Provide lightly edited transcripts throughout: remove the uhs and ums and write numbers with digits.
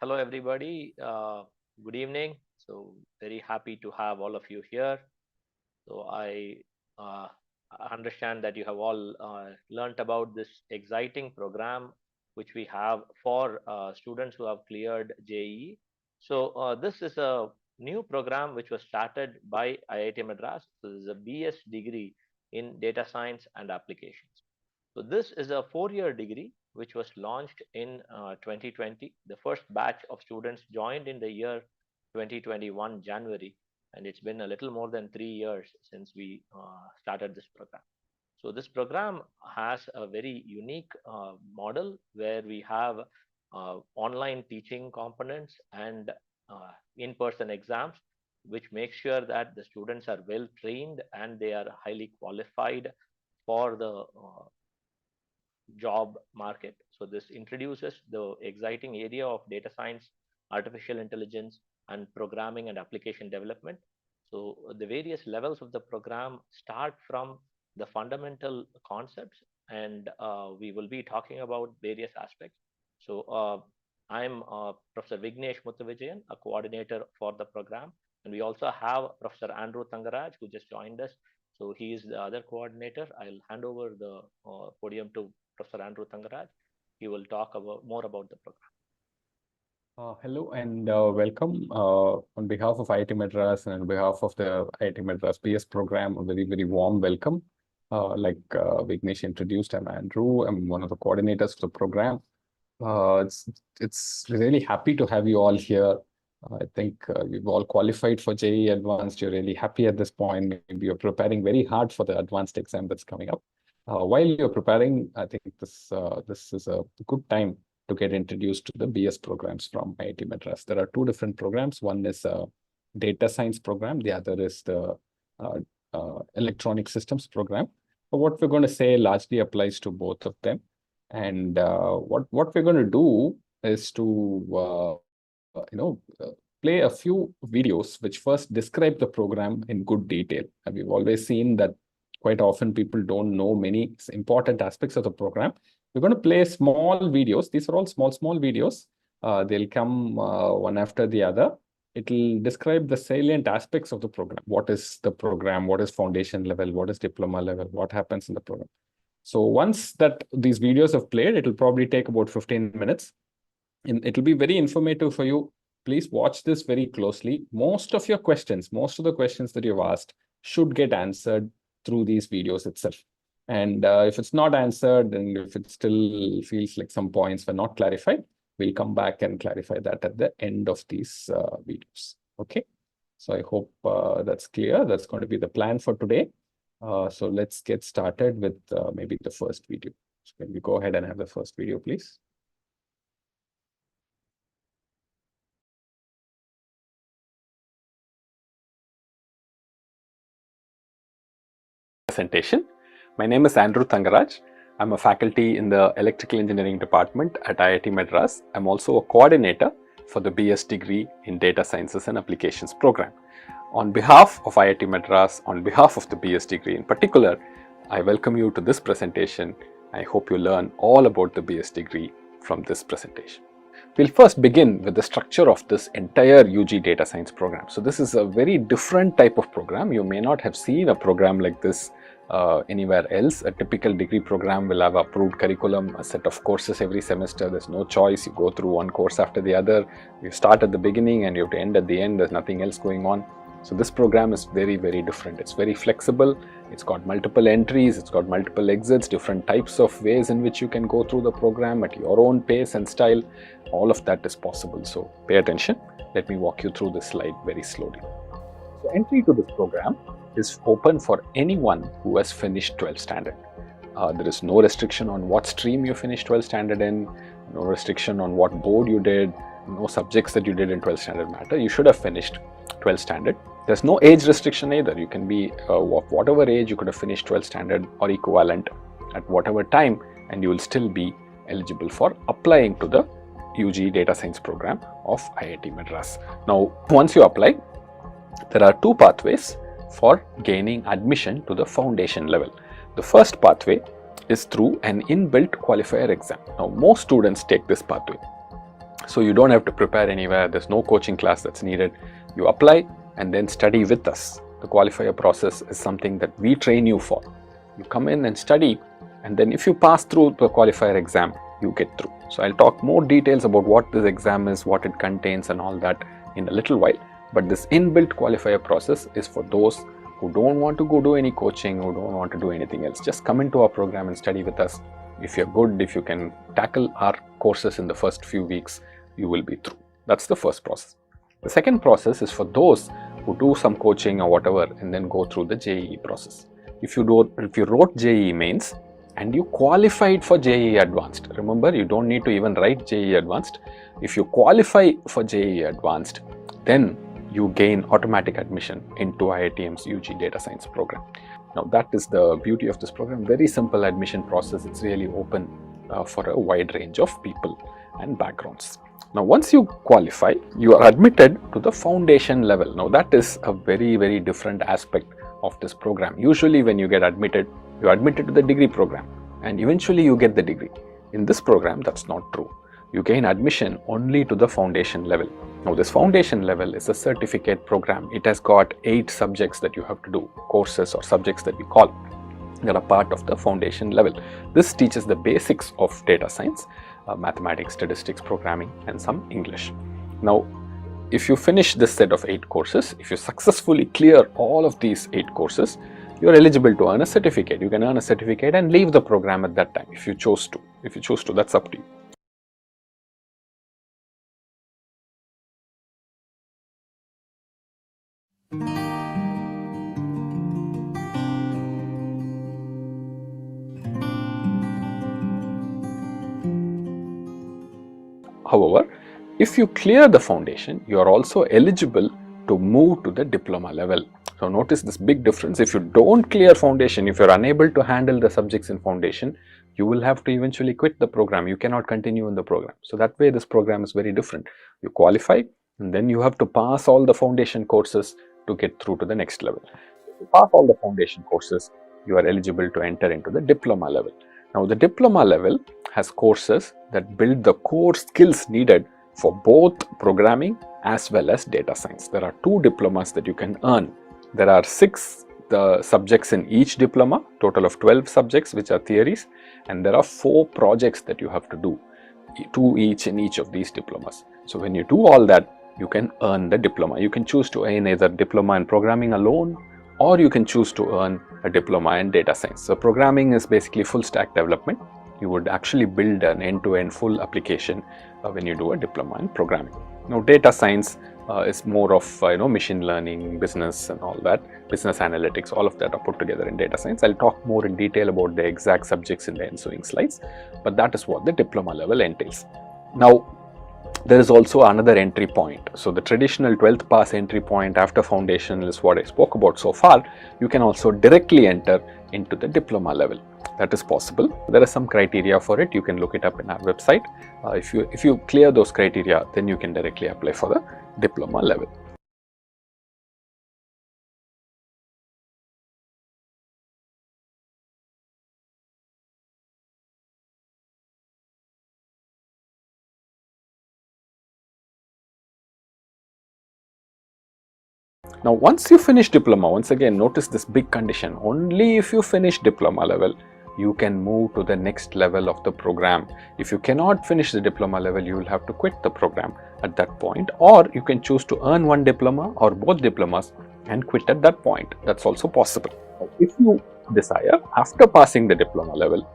Hello, everybody. Good evening. So, very happy to have all of you here. So, uh, understand that you have all learnt about this exciting program which we have for students who have cleared JEE. So, this is a new program which was started by IIT Madras. So, this is a BS degree in data science and applications. So this is a four-year degree which was launched in 2020. The first batch of students joined in the year 2021 January, and it's been a little more than 3 years since we started this program. So this program has a very unique model where we have online teaching components and in-person exams, which make sure that the students are well trained and they are highly qualified for the job market. So this introduces the exciting area of data science, artificial intelligence, and programming and application development. So the various levels of the program start from the fundamental concepts, and we will be talking about various aspects. So I'm Professor Vignesh Muthuvijayan, a coordinator for the program, and we also have Professor Andrew Thangaraj, who just joined us. So he is the other coordinator. I'll hand over the podium to Professor Andrew Thangaraj. He will talk more about the program. Hello and welcome on behalf of IIT Madras and on behalf of the IIT Madras PS program. A very, very warm welcome. Like Vignesh introduced, I'm Andrew. I'm one of the coordinators of the program. It's really happy to have you all here. I think we've all qualified for JEE Advanced. You're really happy at this point. Maybe you're preparing very hard for the advanced exam that's coming up. While you're preparing, I think this is a good time to get introduced to the BS programs from IIT Madras. There are two different programs. One is a data science program. The other is the electronic systems program. But what we're going to say largely applies to both of them. And what we're going to do is to play a few videos which first describe the program in good detail. And we've always seen that quite often people don't know many important aspects of the program. We're going to play small videos. These are all small videos. They'll come one after the other. It'll describe the salient aspects of the program. What is the program? What is foundation level? What is diploma level? What happens in the program? So once that these videos have played, it'll probably take about 15 minutes. And it'll be very informative for you. Please watch this very closely. Most of the questions that you've asked should get answered through these videos itself. And if it's not answered, and if it still feels like some points were not clarified, we'll come back and clarify that at the end of these videos. Okay. So I hope that's clear. That's going to be the plan for today. So let's get started with maybe the first video. So can we go ahead and have the first video, please? Presentation. My name is Andrew Thangaraj. I'm a faculty in the Electrical Engineering Department at IIT Madras. I'm also a coordinator for the BS degree in Data Sciences and Applications program. On behalf of IIT Madras, on behalf of the BS degree in particular, I welcome you to this presentation. I hope you learn all about the BS degree from this presentation. We'll first begin with the structure of this entire UG data science program. So this is a very different type of program. You may not have seen a program like this anywhere else. A typical degree program will have approved curriculum, a set of courses every semester. There's no choice. You go through one course after the other. You start at the beginning and you have to end at the end. There's nothing else going on. So this program is very, very different. It's very flexible. It's got multiple entries. It's got multiple exits, different types of ways in which you can go through the program at your own pace and style. All of that is possible. So pay attention. Let me walk you through this slide very slowly. So entry to this program is open for anyone who has finished 12th standard. There is no restriction on what stream you finished 12th standard in, no restriction on what board you did, no subjects that you did in 12th standard matter. You should have finished 12th standard. There's no age restriction either. You can be of whatever age. You could have finished 12th standard or equivalent at whatever time, and you will still be eligible for applying to the UG data science program of IIT Madras. Now, once you apply, there are two pathways for gaining admission to the foundation level. The first pathway is through an inbuilt qualifier exam. Now, most students take this pathway. So you don't have to prepare anywhere. There's no coaching class that's needed. You apply and then study with us. The qualifier process is something that we train you for. You come in and study, and then if you pass through the qualifier exam, you get through. So I'll talk more details about what this exam is, what it contains and all that in a little while. But this inbuilt qualifier process is for those who don't want to go do any coaching, who don't want to do anything else. Just come into our program and study with us. If you're good, if you can tackle our courses in the first few weeks, you will be through. That's the first process. The second process is for those who do some coaching or whatever and then go through the JEE process. If you wrote JEE mains and you qualified for JEE advanced, remember you don't need to even write JEE advanced. If you qualify for JEE advanced, then you gain automatic admission into IITM's UG data science program. Now that is the beauty of this program. Very simple admission process. It's really open for a wide range of people and backgrounds. Now once you qualify, you are admitted to the foundation level. Now that is a very, very different aspect of this program. Usually when you get admitted, you are admitted to the degree program and eventually you get the degree. In this program, that's not true. You gain admission only to the foundation level. Now this foundation level is a certificate program. It has got 8 subjects that you have to do, courses or subjects that we call, that are part of the foundation level. This teaches the basics of data science, mathematics, statistics, programming and some English. Now if you finish this set of 8 courses, if you successfully clear all of these 8 courses, you are eligible to earn a certificate. You can earn a certificate and leave the program at that time if you choose to. If you choose to, that's up to you. However, if you clear the foundation, you are also eligible to move to the diploma level. So notice this big difference. If you don't clear foundation, if you are unable to handle the subjects in foundation, you will have to eventually quit the program. You cannot continue in the program. So that way this program is very different. You qualify and then you have to pass all the foundation courses to get through to the next level. If you pass all the foundation courses, you are eligible to enter into the diploma level. Now the diploma level has courses that build the core skills needed for both programming as well as data science. There are 2 diplomas that you can earn. There are 6 subjects in each diploma, total of 12 subjects which are theories, and there are 4 projects that you have to do, 2 each in each of these diplomas. So when you do all that, you can earn the diploma. You can choose to earn either diploma in programming alone, or you can choose to earn a diploma in data science. So programming is basically full stack development. You would actually build an end-to-end full application when you do a diploma in programming. Now data science is more of machine learning, business and all that, business analytics, all of that are put together in data science. I'll talk more in detail about the exact subjects in the ensuing slides, but that is what the diploma level entails. Now there is also another entry point. So the traditional 12th pass entry point after foundation is what I spoke about so far. You can also directly enter into the diploma level. That is possible. There are some criteria for it. You can look it up in our website. If you clear those criteria, then you can directly apply for the diploma level. Now once you finish diploma, once again notice this big condition, only if you finish diploma level, you can move to the next level of the program. If you cannot finish the diploma level, you will have to quit the program at that point, or you can choose to earn one diploma or both diplomas and quit at that point. That's also possible. If you desire, after passing the diploma level,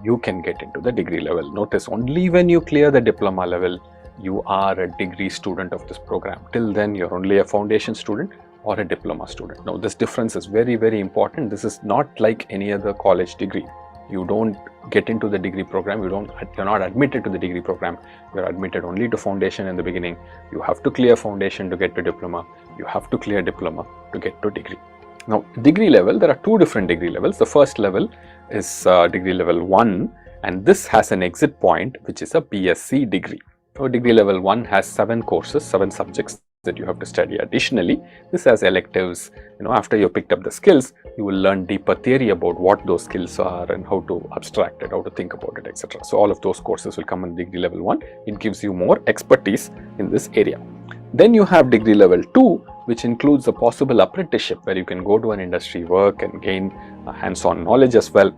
you can get into the degree level. Notice only when you clear the diploma level, you are a degree student of this program. Till then, you're only a foundation student or a diploma student. Now, this difference is very, very important. This is not like any other college degree. You don't get into the degree program. You're not admitted to the degree program. You're admitted only to foundation in the beginning. You have to clear foundation to get to diploma. You have to clear diploma to get to degree. Now, degree level, there are two different degree levels. The first level is degree level 1, and this has an exit point, which is a BSc degree. So, degree level 1 has 7 courses, 7 subjects. that you have to study additionally. This has electives. After you picked up the skills, you will learn deeper theory about what those skills are and how to abstract it, how to think about it, etc. So all of those courses will come in degree level 1. It gives you more expertise in this area. Then you have degree level 2, which includes a possible apprenticeship where you can go to an industry, work and gain hands-on knowledge as well.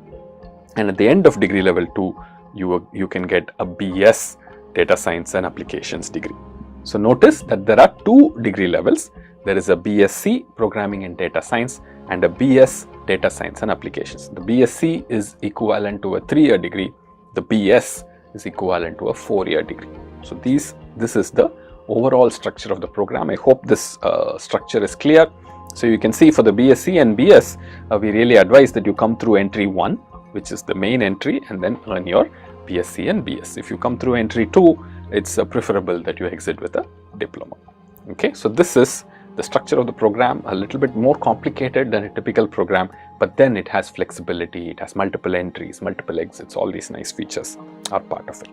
And at the end of degree level 2, you can get a BS Data Science and Applications degree. So notice that there are 2 degree levels. There is a BSc Programming and Data Science and a BS Data Science and Applications. The BSc is equivalent to a 3-year degree. The BS is equivalent to a 4-year degree. So this is the overall structure of the program. I hope this structure is clear. So you can see for the BSc and BS, we really advise that you come through entry 1, which is the main entry, and then earn your BSc and BS. If you come through entry 2, it's preferable that you exit with a diploma. Okay, so this is the structure of the program, a little bit more complicated than a typical program, but then it has flexibility, it has multiple entries, multiple exits, all these nice features are part of it.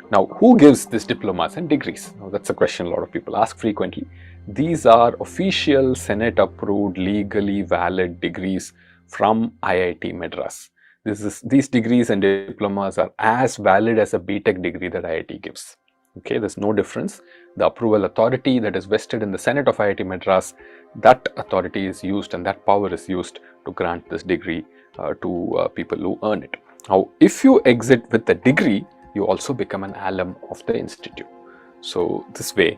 Now, who gives these diplomas and degrees? Now, that's a question a lot of people ask frequently. These are official Senate approved, legally valid degrees from IIT Madras. These degrees and diplomas are as valid as a BTech degree that IIT gives. Okay, there's no difference. The approval authority that is vested in the Senate of IIT Madras, that authority is used and that power is used to grant this degree to people who earn it. Now, if you exit with a degree, you also become an alum of the institute. So this way,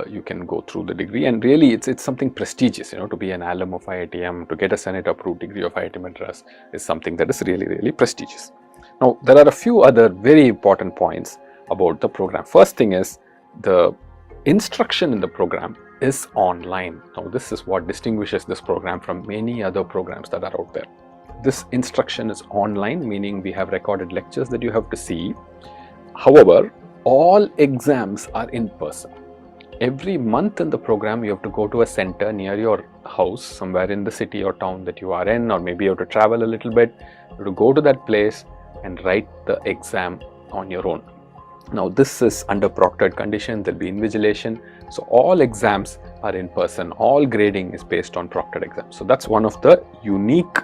you can go through the degree, and really it's something prestigious, to be an alum of IITM, to get a Senate approved degree of IIT Madras is something that is really, really prestigious. Now, there are a few other very important points about the program. First thing is the instruction in the program is online. Now, this is what distinguishes this program from many other programs that are out there. This instruction is online, meaning we have recorded lectures that you have to see. However, all exams are in person. Every month in the program, you have to go to a center near your house, somewhere in the city or town that you are in, or maybe you have to travel a little bit. You have to go to that place and write the exam on your own. Now, this is under proctored condition. There will be invigilation. So all exams are in person. All grading is based on proctored exams. So that's one of the unique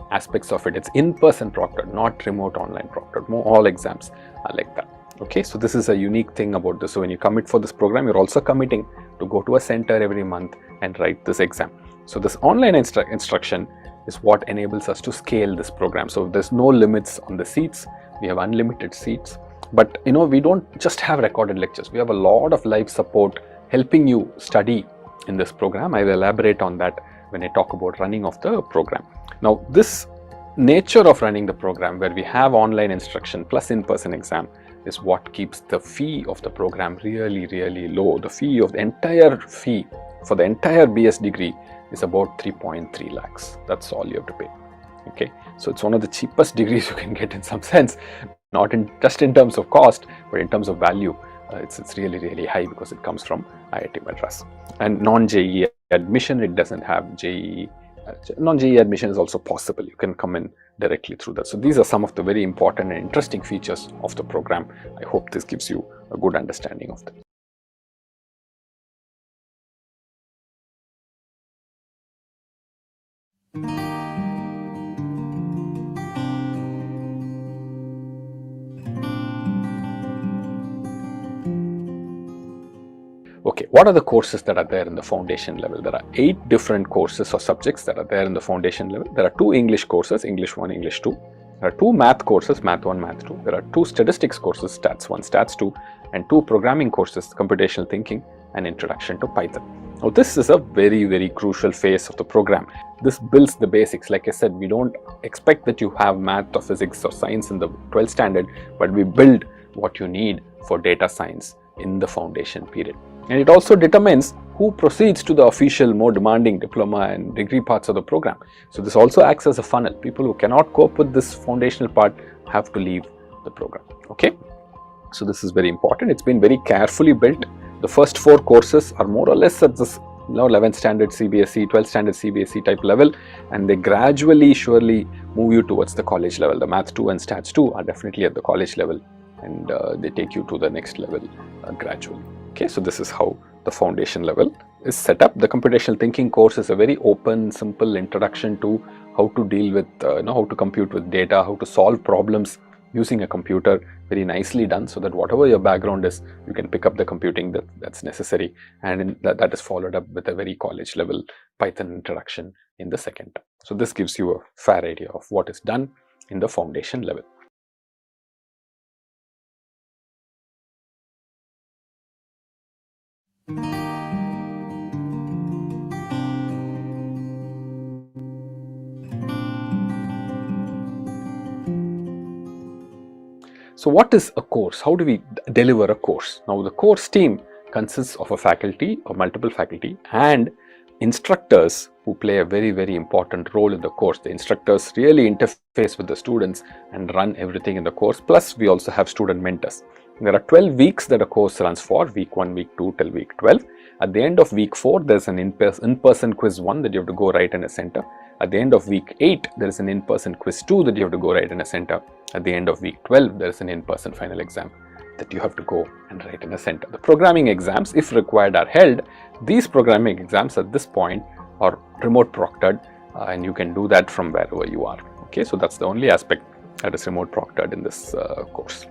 aspects of it. It's in-person proctored, not remote online proctored. All exams are like that. Okay, so this is a unique thing about this. So when you commit for this program, you're also committing to go to a center every month and write this exam. So this online instruction is what enables us to scale this program. So there's no limits on the seats. We have unlimited seats. But we don't just have recorded lectures. We have a lot of live support helping you study in this program. I will elaborate on that when I talk about running of the program. Now, this nature of running the program, where we have online instruction plus in-person exam, is what keeps the fee of the program really, really low. The fee of the entire fee for the entire BS degree is about 3.3 lakhs. That's all you have to pay. Okay, so it's one of the cheapest degrees you can get in some sense, not just in terms of cost, but in terms of value. It's really, really high because it comes from IIT Madras. And non-JEE admission, it doesn't have JEE. Non-JEE admission is also possible. You can come in directly through that. So these are some of the very important and interesting features of the program. I hope this gives you a good understanding of them. Okay, what are the courses that are there in the foundation level? There are 8 different courses or subjects that are there in the foundation level. There are 2 English courses, English 1, English 2. There are 2 math courses, Math 1, Math 2. There are 2 statistics courses, Stats 1, Stats 2, and 2 programming courses, Computational Thinking and Introduction to Python. Now, this is a very, very crucial phase of the program. This builds the basics. Like I said, we don't expect that you have math or physics or science in the 12th standard, but we build what you need for data science in the foundation period. And it also determines who proceeds to the official, more demanding diploma and degree parts of the program. So this also acts as a funnel. People who cannot cope with this foundational part have to leave the program. Okay, so this is very important. It's been very carefully built The first 4 courses are more or less at this 11th standard CBSE, 12th standard CBSE type level, and they gradually surely move you towards the college level. The Math 2 and Stats 2 are definitely at the college level, and they take you to the next level gradually. Okay, so this is how the foundation level is set up. The computational thinking course is a very open, simple introduction to how to deal with, how to compute with data, how to solve problems using a computer, very nicely done, so that whatever your background is, you can pick up the computing that's necessary, and that is followed up with a very college level Python introduction in the second term. So this gives you a fair idea of what is done in the foundation level. So what is a course? How do we deliver a course? Now the course team consists of a faculty or multiple faculty and instructors who play a very important role in the course. The instructors really interface with the students and run everything in the course. Plus we also have student mentors. There are 12 weeks that a course runs for, week 1, week 2 till week 12. At the end of week 4, there's an in-person quiz 1 that you have to go write in a center. At the end of week 8, there is an in-person quiz 2 that you have to go write in a center. At the end of week 12, there is an in-person final exam that you have to go and write in a center. The programming exams, if required, are held. These programming exams at this point are remote proctored, and you can do that from wherever you are. Okay, so that's the only aspect that is remote proctored in this course.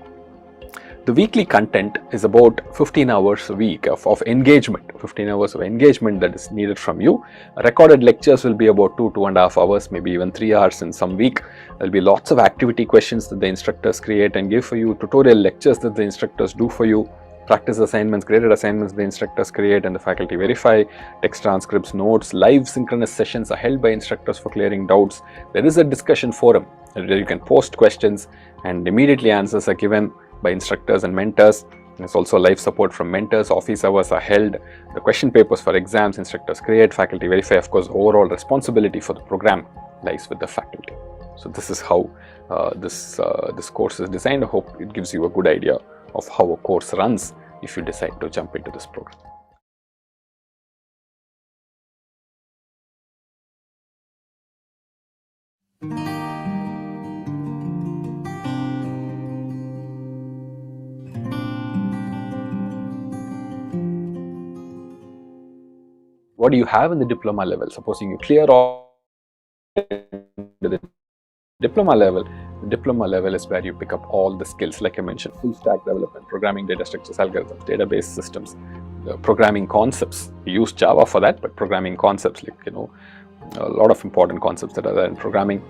The weekly content is about 15 hours a week of engagement, 15 hours of engagement that is needed from you. Recorded lectures will be about 2.5 hours, maybe even 3 hours in some week. There will be lots of activity questions that the instructors create and give for you, tutorial lectures that the instructors do for you, practice assignments, graded assignments the instructors create and the faculty verify, text transcripts, notes, live synchronous sessions are held by instructors for clearing doubts. There is a discussion forum where you can post questions and immediately answers are given by instructors and mentors. There's also live support from mentors, office hours are held, the question papers for exams instructors create, faculty verify. Of course, overall responsibility for the program lies with the faculty. So this is how this course is designed. I hope it gives you a good idea of how a course runs if you decide to jump into this program. What do you have in the diploma level? Supposing you clear all the diploma level. The diploma level is where you pick up all the skills, like I mentioned, full stack development, programming, data structures, algorithms, database systems, programming concepts. We use Java for that, but programming concepts, like a lot of important concepts that are there in programming.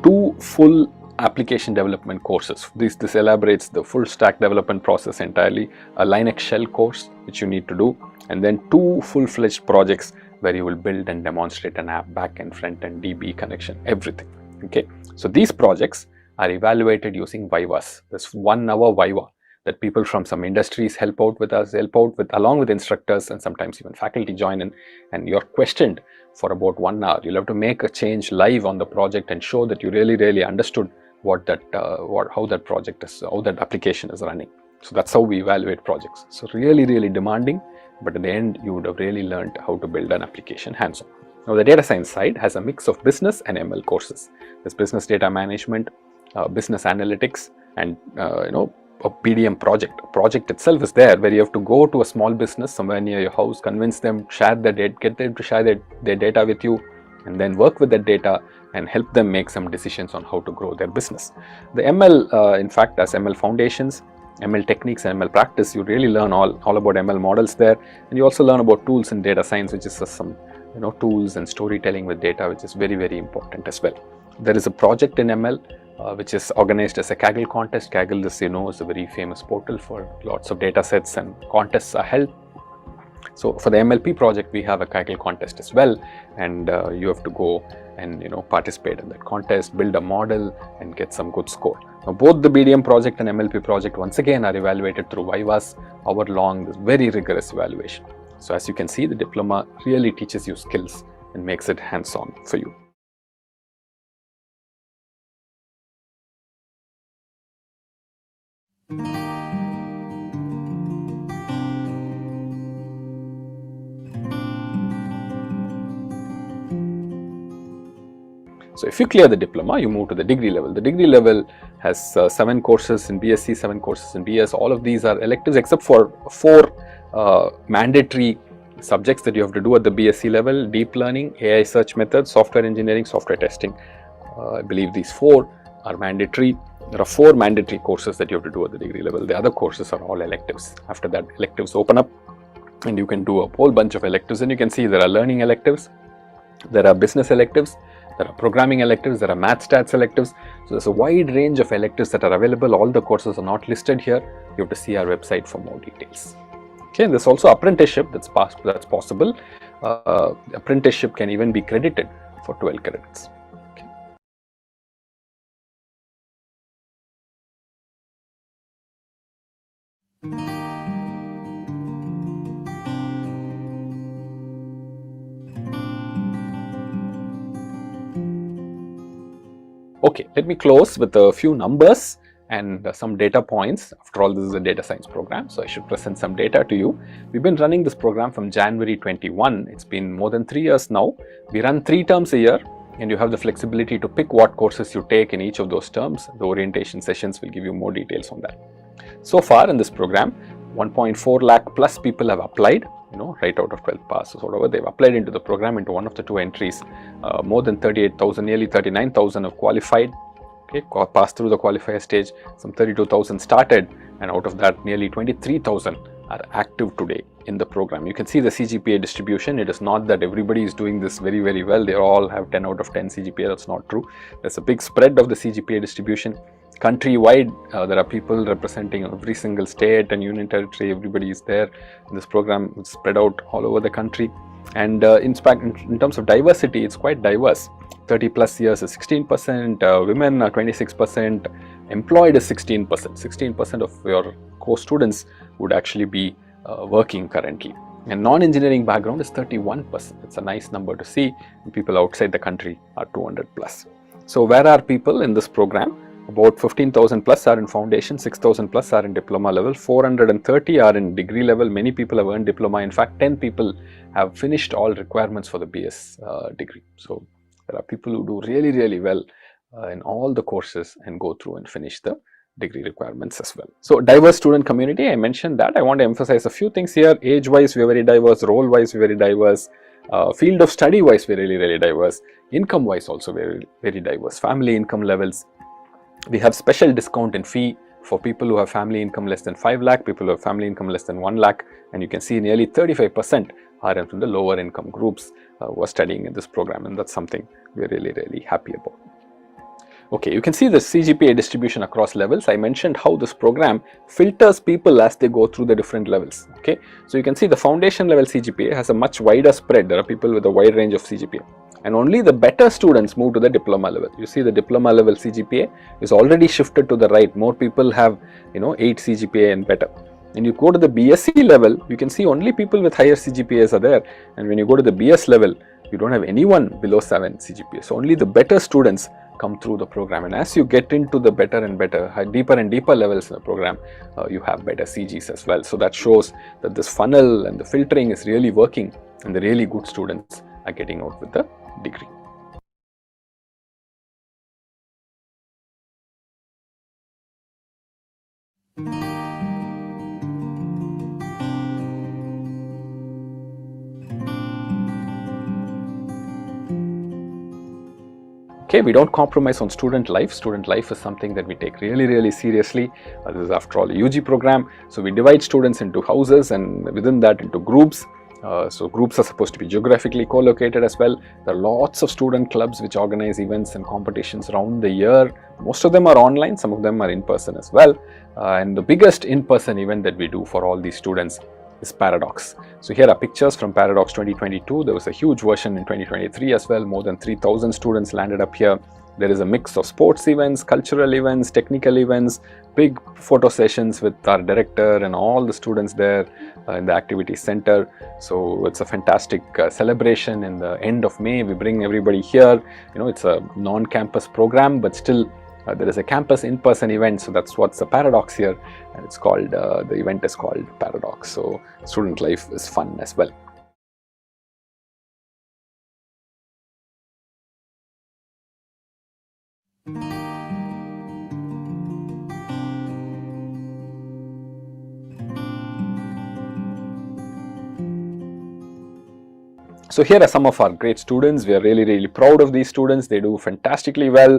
2 full application development courses. This elaborates the full stack development process entirely. A Linux shell course which you need to do, and then 2 full-fledged projects where you will build and demonstrate an app, back-end, front-end, DB connection, everything. Okay, so these projects are evaluated using Vivas. There's 1 hour Viva that people from some industries help out with along with instructors, and sometimes even faculty join in, and you're questioned for about 1 hour. You'll have to make a change live on the project and show that you really understood how that project is, how that application is running. So that's how we evaluate projects. So really demanding, but at the end you would have really learned how to build an application hands-on. Now the data science side has a mix of business and ML courses. There's business data management, business analytics, and a PDM project. A project itself is there where you have to go to a small business somewhere near your house, convince them, get them to share their data with you, and then work with that data and help them make some decisions on how to grow their business. The ML, in fact, as ML foundations, ML techniques, and ML practice, you really learn all about ML models there, and you also learn about tools in data science, which is some tools and storytelling with data, which is very important as well. There is a project in ML which is organized as a Kaggle contest. Kaggle, as you know, is a very famous portal for lots of data sets, and contests are held. So for the MLP project, we have a Kaggle contest as well, and you have to go and participate in that contest, build a model, and get some good score. Now both the BDM project and MLP project once again are evaluated through Vivas, hour-long, very rigorous evaluation. So as you can see, the diploma really teaches you skills and makes it hands-on for you. So if you clear the diploma, you move to the degree level. The degree level has 7 courses in BSc, 7 courses in BS. All of these are electives except for 4 mandatory subjects that you have to do at the BSc level: deep learning, AI search methods, software engineering, software testing. I believe these 4 are mandatory. There are 4 mandatory courses that you have to do at the degree level. The other courses are all electives. After that, electives open up and you can do a whole bunch of electives, and you can see there are learning electives, there are business electives, there are programming electives, there are math stats electives. So there's a wide range of electives that are available. All the courses are not listed here. You have to see our website for more details. Okay, there's also apprenticeship that's possible. Apprenticeship can even be credited for 12 credits. Okay, let me close with a few numbers and some data points. After all, this is a data science program, so I should present some data to you. We've been running this program from January 21. It's been more than 3 years now. We run 3 terms a year, and you have the flexibility to pick what courses you take in each of those terms. The orientation sessions will give you more details on that. So far in this program, 1.4 lakh plus people have applied, right out of 12 passes or whatever. They've applied into the program into one of the 2 entries. More than 38,000, nearly 39,000 have qualified, okay, passed through the qualifier stage. Some 32,000 started, and out of that, nearly 23,000 are active today in the program. You can see the CGPA distribution. It is not that everybody is doing this very, very well. They all have 10 out of 10 CGPA. That's not true. There's a big spread of the CGPA distribution. Countrywide, there are people representing every single state and union territory. Everybody is there in this program. It's spread out all over the country. And in terms of diversity, it's quite diverse. 30 plus years is 16%, women are 26%, employed is 16%. 16% of your course students would actually be working currently. And non-engineering background is 31%. It's a nice number to see. People outside the country are 200 plus. So where are people in this program? About 15,000 plus are in foundation, 6,000 plus are in diploma level, 430 are in degree level. Many people have earned diploma. In fact, 10 people have finished all requirements for the BS degree. So there are people who do really, really well in all the courses and go through and finish the degree requirements as well. So diverse student community, I mentioned that. I want to emphasize a few things here. Age wise, we are very diverse. Role wise, we are very diverse. Field of study wise, we are really, really diverse. Income wise also very, very diverse. Family income levels. We have special discount in fee for people who have family income less than 5 lakh, people who have family income less than 1 lakh, and you can see nearly 35% are from the lower income groups who are studying in this program, and that's something we're really, really happy about. Okay, you can see the CGPA distribution across levels. I mentioned how this program filters people as they go through the different levels. Okay, so you can see the foundation level CGPA has a much wider spread. There are people with a wide range of CGPA, and only the better students move to the diploma level. You see the diploma level CGPA is already shifted to the right. More people have 8 CGPA and better. When you go to the BSc level, you can see only people with higher CGPAs are there, and when you go to the BS level, you don't have anyone below 7 CGPA. So only the better students come through the program, and as you get into the better and better, deeper and deeper levels in the program, you have better CGs as well. So that shows that this funnel and the filtering is really working, and the really good students are getting out with the degree. Okay, we don't compromise on student life. Student life is something that we take really, really seriously. This is after all a UG program. So we divide students into houses, and within that into groups. So groups are supposed to be geographically co-located as well. There are lots of student clubs which organize events and competitions around the year. Most of them are online, some of them are in person as well. And the biggest in-person event that we do for all these students is Paradox. So here are pictures from Paradox 2022. There was a huge version in 2023 as well. More than 3,000 students landed up here. There is a mix of sports events, cultural events, technical events, big photo sessions with our director and all the students there in the activity center. So it's a fantastic celebration. In the end of May, we bring everybody here. It's a non-campus program, but still there is a campus in-person event. So that's what's the Paradox here, and it's called, the event is called Paradox. So student life is fun as well. So here are some of our great students. We are really proud of these students. They do fantastically well.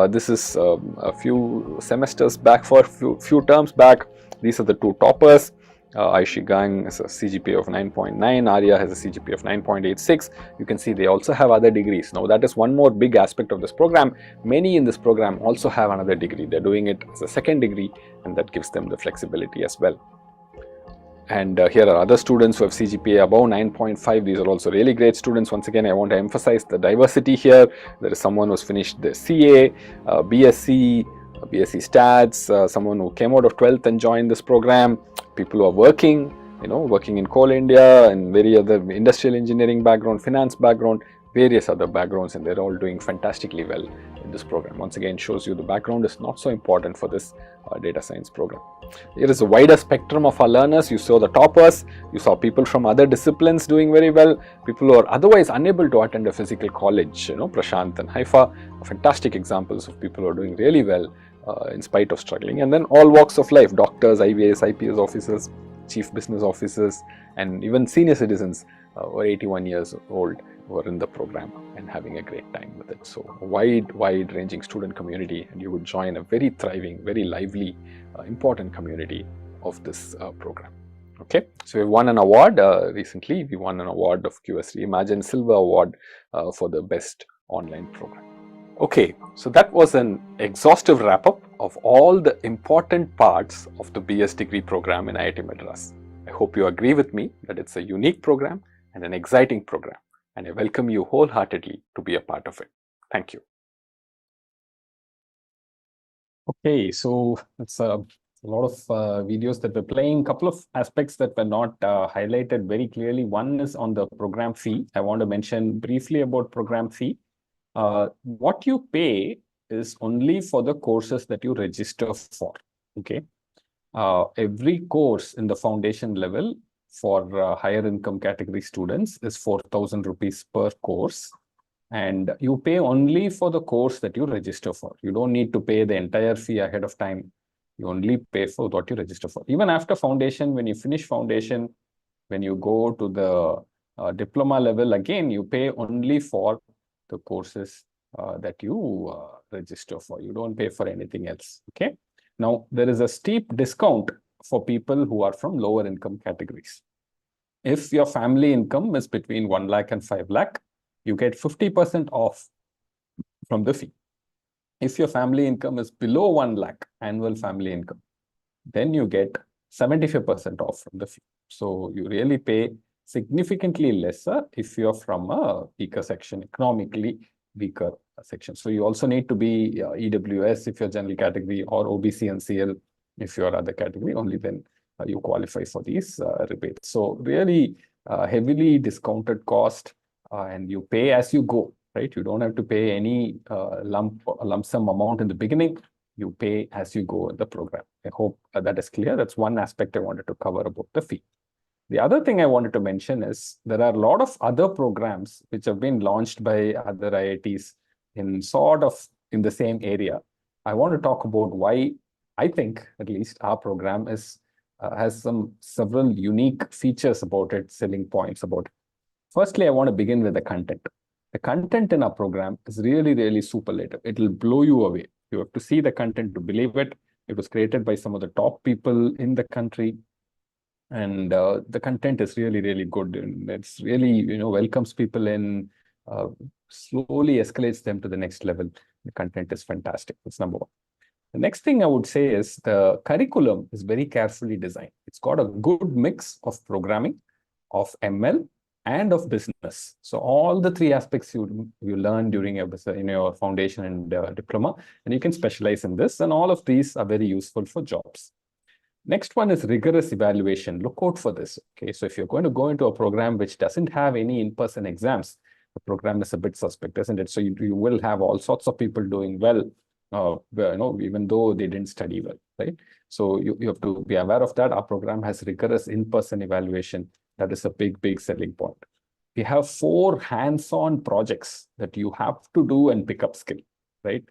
This is a few semesters back, for few terms back. These are the two toppers. Aishi Gang has a CGPA of 9.9. Arya has a CGPA of 9.86. You can see they also have other degrees. Now that is one more big aspect of this program. Many in this program also have another degree. They're doing it as a second degree, and that gives them the flexibility as well. And here are other students who have CGPA above 9.5. These are also really great students. Once again, I want to emphasize the diversity here. There is someone who's finished the CA, BSc, BSc Stats, someone who came out of 12th and joined this program, people who are working, working in Coal India and very other industrial engineering background, finance background, various other backgrounds, and they're all doing fantastically well in this program. Once again, shows you the background is not so important for this data science program. Here is a wider spectrum of our learners. You saw the toppers, you saw people from other disciplines doing very well, people who are otherwise unable to attend a physical college, Prashant and Haifa, fantastic examples of people who are doing really well in spite of struggling. And then all walks of life, doctors, IVS, IPS officers, chief business officers, and even senior citizens who are 81 years old who are in the program and having a great time with it. So a wide ranging student community, and you would join a very thriving, very lively, important community of this program. Okay, so we won an award recently. We won an award of QS Reimagine Silver Award for the best online program. Okay, so that was an exhaustive wrap-up of all the important parts of the BS degree program in IIT Madras. I hope you agree with me that it's a unique program and an exciting program, and I welcome you wholeheartedly to be a part of it. Thank you. Okay, so it's a lot of videos that we're playing. Couple of aspects that were not highlighted very clearly. One is on the program fee. I want to mention briefly about program fee. What you pay is only for the courses that you register for. Okay. Every course in the foundation level for higher income category students is 4,000 rupees per course. And you pay only for the course that you register for. You don't need to pay the entire fee ahead of time. You only pay for what you register for. Even after foundation, when you finish foundation, when you go to the diploma level, again, you pay only for the courses that you register for. You don't pay for anything else. Okay. Now, there is a steep discount for people who are from lower income categories. If your family income is between 1 lakh and 5 lakh, you get 50% off from the fee. If your family income is below 1 lakh annual family income, then you get 75% off from the fee. So you really pay significantly lesser if you're from a weaker section, economically weaker section. So you also need to be EWS if you're general category, or OBC and CL if you're other category. Only then you qualify for these rebates. So really heavily discounted cost, and you pay as you go, right? You don't have to pay any lump sum amount in the beginning. You pay as you go in the program. I hope that is clear. That's one aspect I wanted to cover about the fee. The other thing I wanted to mention is there are a lot of other programs which have been launched by other IITs in sort of in the same area. I want to talk about why I think at least our program is has several unique features about it, selling points about it. Firstly, I want to begin with the content. The content in our program is really superlative. It will blow you away. You have to see the content to believe it. It was created by some of the top people in the country. And the content is really good. And it's really, welcomes people in, slowly escalates them to the next level. The content is fantastic. That's number one. The next thing I would say is the curriculum is very carefully designed. It's got a good mix of programming, of ML, and of business. So all the three aspects you learn during your foundation and diploma, and you can specialize in this. And all of these are very useful for jobs. Next one is rigorous evaluation. Look out for this. Okay, so if you're going to go into a program which doesn't have any in-person exams, the program is a bit suspect, isn't it? So you will have all sorts of people doing well, even though they didn't study well, right? So you have to be aware of that. Our program has rigorous in-person evaluation. That is a big selling point. We have 4 hands-on projects that you have to do and pick up skill, right?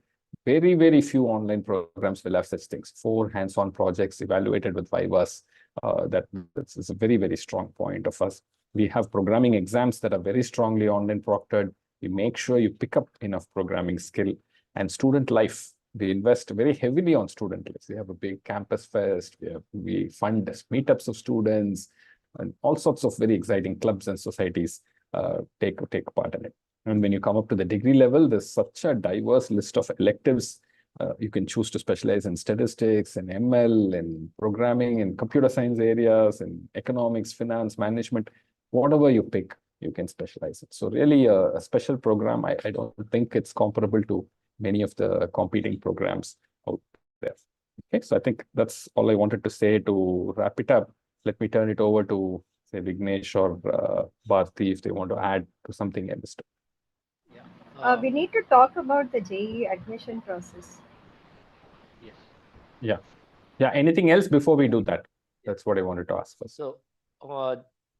Very few online programs will have such things. 4 hands-on projects evaluated with Vivas. That's a very strong point of us. We have programming exams that are very strongly online proctored. We make sure you pick up enough programming skill. And student life, we invest very heavily on student life. We have a big campus fest. We fund meetups of students, and all sorts of very exciting clubs and societies take part in it. And when you come up to the degree level, there's such a diverse list of electives. You can choose to specialize in statistics and ML and programming and computer science areas and economics, finance, management. Whatever you pick, you can specialize in. So really a special program. I don't think it's comparable to many of the competing programs out there. Okay, so I think that's all I wanted to say to wrap it up. Let me turn it over to, say, Vignesh or Bharti if they want to add to something I missed. Yeah. We need to talk about the JEE admission process. Yes. Yeah. Yeah. Anything else before we do that? That's what I wanted to ask first. So,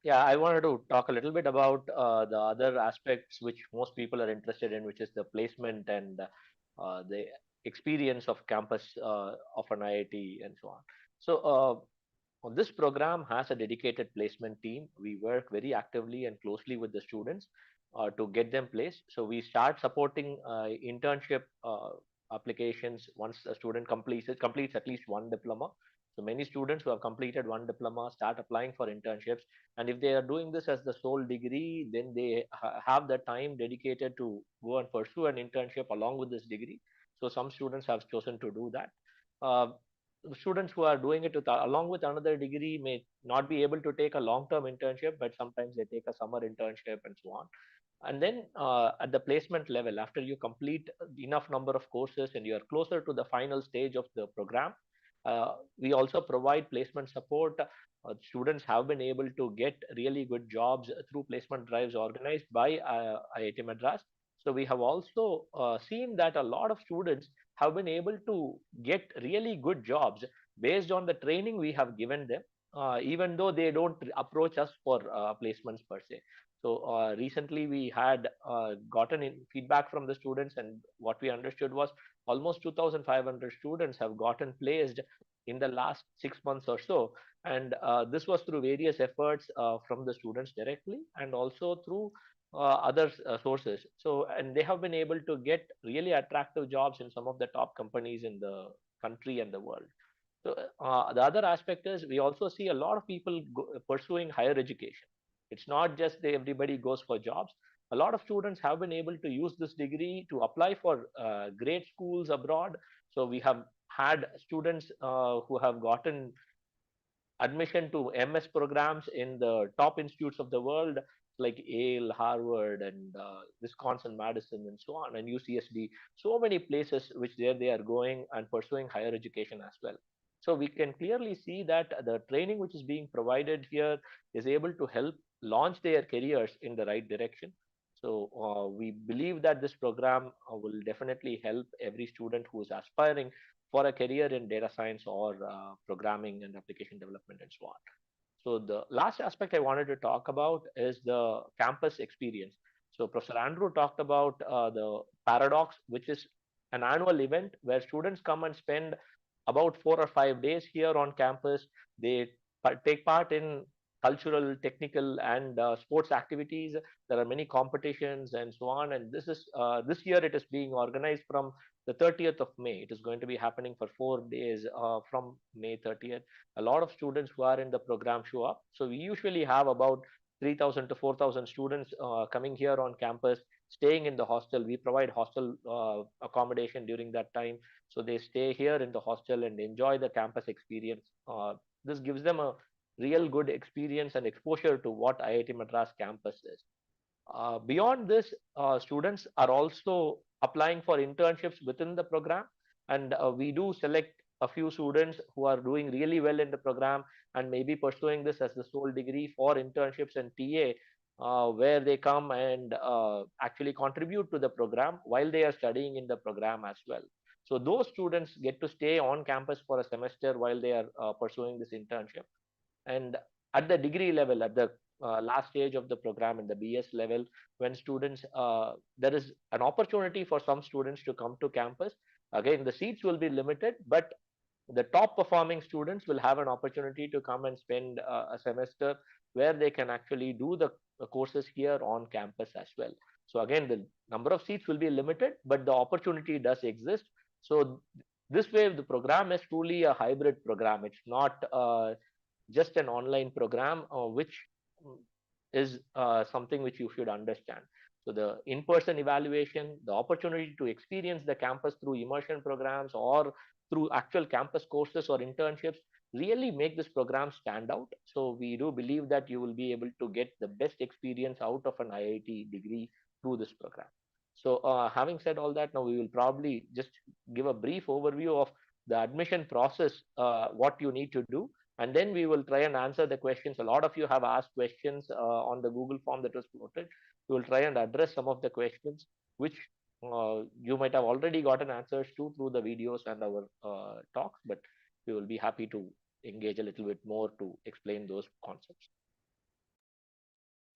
yeah, I wanted to talk a little bit about the other aspects which most people are interested in, which is the placement and the experience of campus of an IIT and so on. So, this program has a dedicated placement team. We work very actively and closely with the students to get them placed. So we start supporting internship applications once a student completes at least one diploma. So many students who have completed one diploma start applying for internships, and if they are doing this as the sole degree, then they have the time dedicated to go and pursue an internship along with this degree. So some students have chosen to do that. Uh, Students who are doing it along with another degree may not be able to take a long-term internship, but sometimes they take a summer internship and so on. And then at the placement level, after you complete enough number of courses and you are closer to the final stage of the program, we also provide placement support. Students have been able to get really good jobs through placement drives organized by IIT Madras. So we have also seen that a lot of students have been able to get really good jobs based on the training we have given them, even though they don't approach us for placements per se. So recently we had gotten feedback from the students, and what we understood was almost 2,500 students have gotten placed in the last 6 months or so. And this was through various efforts from the students directly and also through other sources. So, and they have been able to get really attractive jobs in some of the top companies in the country and the world. So the other aspect is we also see a lot of people pursuing higher education. It's not just everybody goes for jobs. A lot of students have been able to use this degree to apply for great schools abroad. So we have had students who have gotten admission to MS programs in the top institutes of the world, like Yale, Harvard, and Wisconsin, Madison, and so on, and UCSD. So many places which there they are going and pursuing higher education as well. So we can clearly see that the training which is being provided here is able to help launch their careers in the right direction. So we believe that this program will definitely help every student who is aspiring for a career in data science or programming and application development and so on. So the last aspect I wanted to talk about is the campus experience. So Professor Andrew talked about the Paradox, which is an annual event where students come and spend about 4 or 5 days here on campus. They take part in cultural, technical, and sports activities. There are many competitions and so on. And this year it is being organized from the 30th of May. It is going to be happening for 4 days from May 30th. A lot of students who are in the program show up. So we usually have about 3,000 to 4,000 students coming here on campus, staying in the hostel. We provide hostel accommodation during that time. So they stay here in the hostel and enjoy the campus experience. This gives them a real good experience and exposure to what IIT Madras campus is. Beyond this, students are also applying for internships within the program, and we do select a few students who are doing really well in the program and maybe pursuing this as the sole degree for internships and TA, where they come and actually contribute to the program while they are studying in the program as well. So those students get to stay on campus for a semester while they are pursuing this internship. And at the degree level, at the last stage of the program in the BS level, when students, there is an opportunity for some students to come to campus. Again, the seats will be limited, but the top performing students will have an opportunity to come and spend a semester where they can actually do the courses here on campus as well. So again, the number of seats will be limited, but the opportunity does exist. So this way, the program is truly a hybrid program. It's not just an online program, which is something which you should understand. So the in-person evaluation, the opportunity to experience the campus through immersion programs or through actual campus courses or internships really make this program stand out. So we do believe that you will be able to get the best experience out of an IIT degree through this program. So having said all that, now we will probably just give a brief overview of the admission process, what you need to do, and then we will try and answer the questions. A lot of you have asked questions on the Google form that was floated. We will try and address some of the questions which you might have already gotten answers to through the videos and our talks, but we will be happy to engage a little bit more to explain those concepts.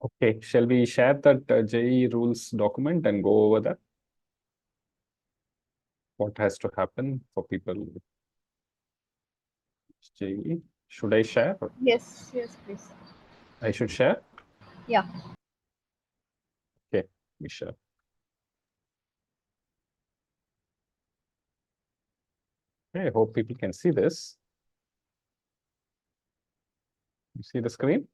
Okay, shall we share that JEE rules document and go over that? What has to happen for people with JEE? Should I share? Yes, please. I should share? Yeah. Okay, we share. Okay, I hope people can see this. You see the screen?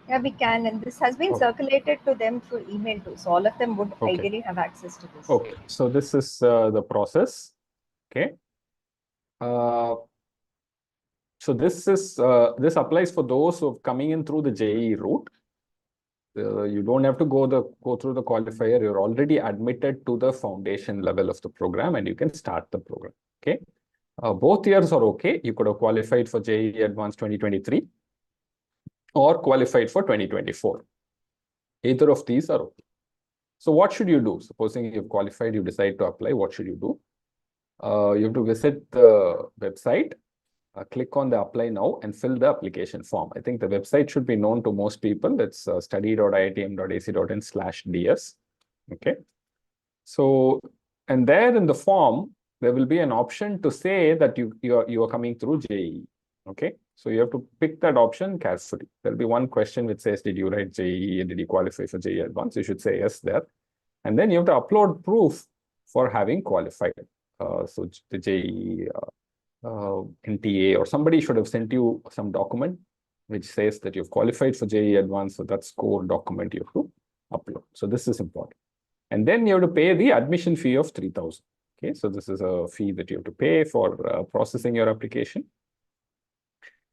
Yeah, we can. And this has been circulated to them through email too. So all of them would ideally have access to this. Okay, so this is the process. Okay. So this applies for those who are coming in through the JEE route. You don't have to go through the qualifier. You're already admitted to the foundation level of the program, and you can start the program. Okay. Both years are okay. You could have qualified for JEE Advanced 2023 or qualified for 2024. Either of these are okay. So what should you do? Supposing you've qualified, you decide to apply, what should you do? You have to visit the website, click on the apply now and fill the application form. I think the website should be known to most people. It's study.iitm.ac.in/ds. Okay. So, and there in the form, there will be an option to say that you are coming through JEE. Okay. So you have to pick that option carefully. There'll be one question which says, did you write JEE and did you qualify for JEE Advanced? You should say yes there. And then you have to upload proof for having qualified. So the JEE NTA or somebody should have sent you some document which says that you've qualified for JEE Advanced. So that's core document you have to upload. So this is important. And then you have to pay the admission fee of 3,000. Okay, so this is a fee that you have to pay for processing your application.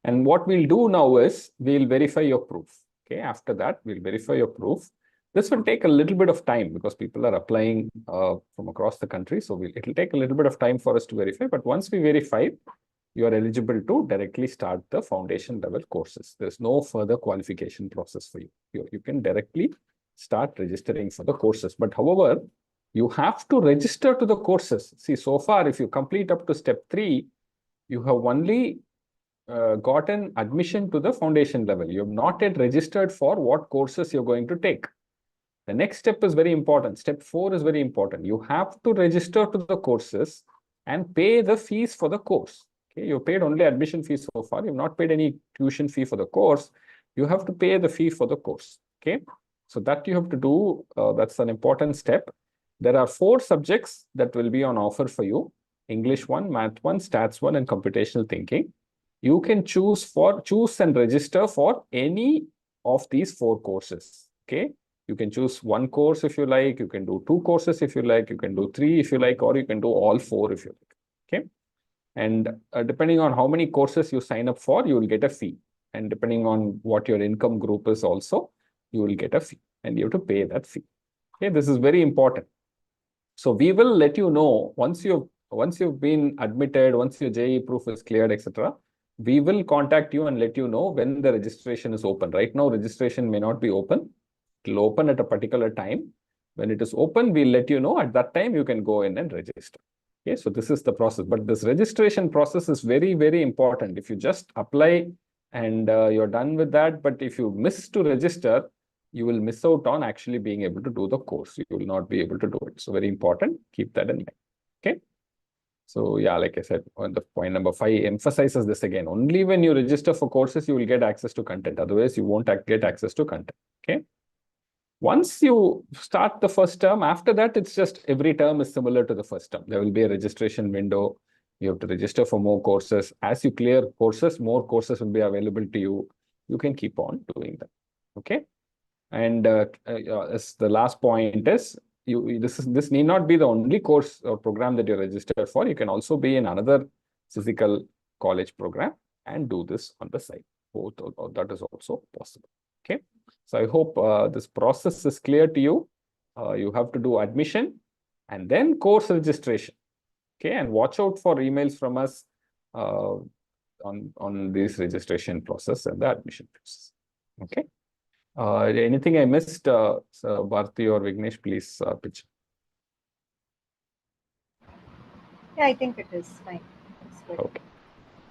And what we'll do now is we'll verify your proof. Okay, after that, we'll verify your proof. This will take a little bit of time because people are applying from across the country. So it'll take a little bit of time for us to verify. But once we verify, you are eligible to directly start the foundation level courses. There's no further qualification process for you. You can directly start registering for the courses. But however, you have to register to the courses. See, so far, if you complete up to step 3, you have only gotten admission to the foundation level. You have not yet registered for what courses you're going to take. The next step is very important. Step 4 is very important. You have to register to the courses and pay the fees for the course. Okay, you paid only admission fees so far. You've not paid any tuition fee for the course. You have to pay the fee for the course. Okay, so that you have to do. That's an important step. There are 4 subjects that will be on offer for you: English 1, Math 1, Stats 1, and Computational Thinking. You can choose and register for any of these 4 courses. Okay. You can choose 1 course if you like, you can do 2 courses if you like, you can do 3 if you like, or you can do all 4 if you like. Okay. And depending on how many courses you sign up for, you will get a fee. And depending on what your income group is also, you will get a fee and you have to pay that fee. Okay, this is very important. So we will let you know once you've been admitted, once your JEE proof is cleared, etc. We will contact you and let you know when the registration is open. Right now, registration may not be open. It will open at a particular time. When it is open, we'll let you know. At that time, you can go in and register. Okay, so this is the process. But this registration process is very, very important. If you just apply and you're done with that, but if you miss to register, you will miss out on actually being able to do the course. You will not be able to do it. So very important. Keep that in mind. Okay. So yeah, like I said, on the point number 5 emphasizes this again. Only when you register for courses, you will get access to content. Otherwise, you won't get access to content. Okay. Once you start the first term, after that, it's just every term is similar to the first term. There will be a registration window. You have to register for more courses. As you clear courses, more courses will be available to you. You can keep on doing that. Okay. And as the last point is, this need not be the only course or program that you're registered for. You can also be in another physical college program and do this on the side. Both or that is also possible. Okay. So I hope this process is clear to you. You have to do admission and then course registration. Okay. And watch out for emails from us on this registration process and the admission process. Okay. Anything I missed, Bharti or Vignesh, please pitch. Yeah, I think it is fine. It's good. Okay.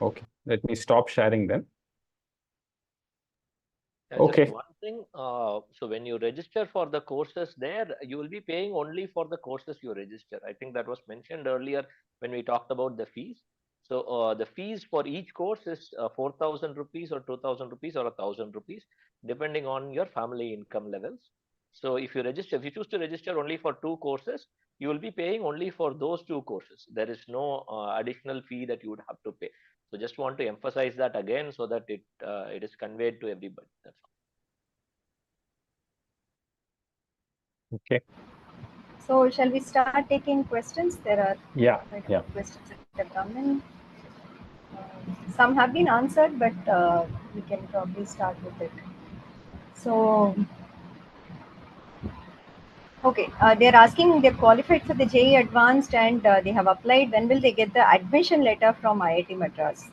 Okay. Let me stop sharing then. Just Okay. one thing. So when you register for the courses there, you will be paying only for the courses you register. I think that was mentioned earlier when we talked about the fees. So the fees for each course is 4,000 rupees or 2,000 rupees or 1,000 rupees, depending on your family income levels. So if you choose to register only for 2 courses, you will be paying only for those 2 courses. There is no additional fee that you would have to pay. So just want to emphasize that again so that it is conveyed to everybody. That's all. Okay. So shall we start taking questions? There are quite a few questions that have come in. Some have been answered, but we can probably start with it. So, okay, they're asking, they're qualified for the JEE Advanced and they have applied. When will they get the admission letter from IIT Madras?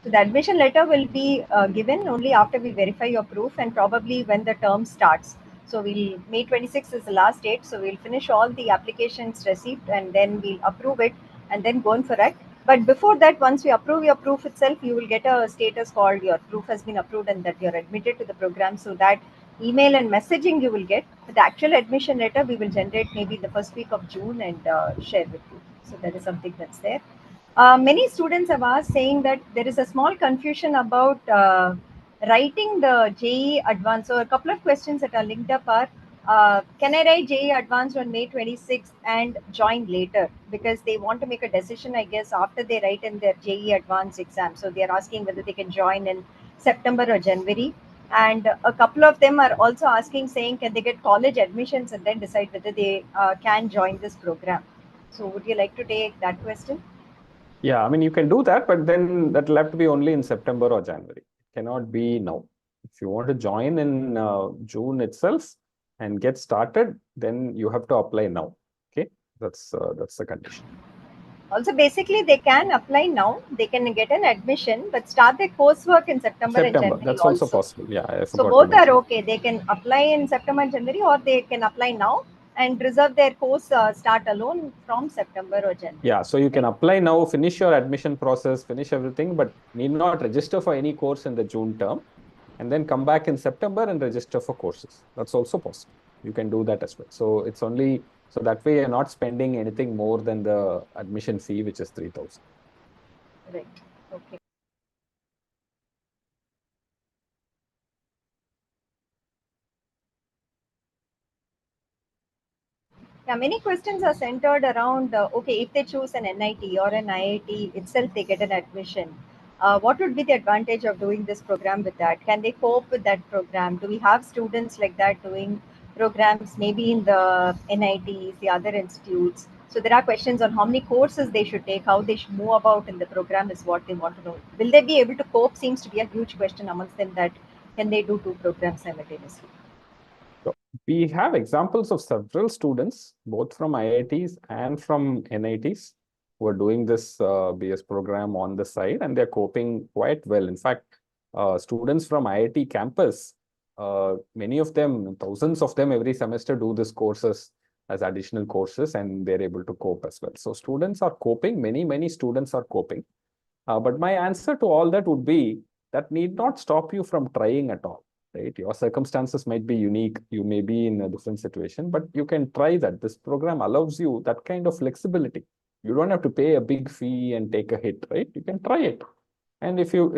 So the admission letter will be given only after we verify your proof and probably when the term starts. So May 26th is the last date. So we'll finish all the applications received and then we'll approve it and then go in for it. But before that, once we approve your proof itself, you will get a status called your proof has been approved and that you're admitted to the program. So that email and messaging you will get. But the actual admission letter we will generate maybe the first week of June and share with you. So that is something that's there. Many students have asked saying that there is a small confusion about writing the JEE Advanced. So a couple of questions that are linked up are, can I write JEE Advanced on May 26th and join later? Because they want to make a decision, I guess, after they write in their JEE Advanced exam. So they are asking whether they can join in September or January. And a couple of them are also asking, saying, can they get college admissions and then decide whether they can join this program? So would you like to take that question? Yeah, I mean, you can do that, but then that will have to be only in September or January. It cannot be now. If you want to join in June itself and get started, then you have to apply now. Okay, that's the condition. Also, basically, they can apply now. They can get an admission, but start their coursework in September and January. That's also possible. Yeah, I forgot. So both are okay. They can apply in September and January, or they can apply now and reserve their course start alone from September or January. Yeah, so you can apply now, finish your admission process, finish everything, but need not register for any course in the June term, and then come back in September and register for courses. That's also possible. You can do that as well. So it's only, so that way you're not spending anything more than the admission fee, which is 3,000. Right. Okay. Yeah, many questions are centered around, okay, if they choose an NIT or an IIT itself, they get an admission. What would be the advantage of doing this program with that? Can they cope with that program? Do we have students like that doing programs maybe in the NITs, the other institutes? So there are questions on how many courses they should take, how they should move about in the program is what they want to know. Will they be able to cope? Seems to be a huge question amongst them, that can they do 2 programs simultaneously? So we have examples of several students, both from IITs and from NITs, who are doing this BS program on the side, and they're coping quite well. In fact, students from IIT campus, many of them, thousands of them every semester do these courses as additional courses, and they're able to cope as well. So students are coping, many students are coping. But my answer to all that would be, that need not stop you from trying at all. right? Your circumstances might be unique. You may be in a different situation, but you can try that. This program allows you that kind of flexibility. You don't have to pay a big fee and take a hit, right? You can try it. And if you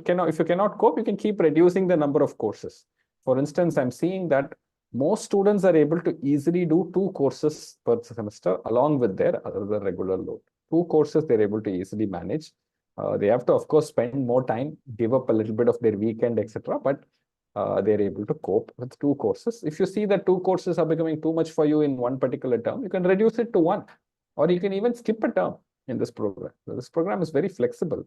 cannot cope, you can keep reducing the number of courses. For instance, I'm seeing that most students are able to easily do 2 courses per semester along with their other regular load. 2 courses they're able to easily manage. They have to, of course, spend more time, give up a little bit of their weekend, etc. But they're able to cope with 2 courses. If you see that 2 courses are becoming too much for you in one particular term, you can reduce it to 1, or you can even skip a term in this program. So this program is very flexible.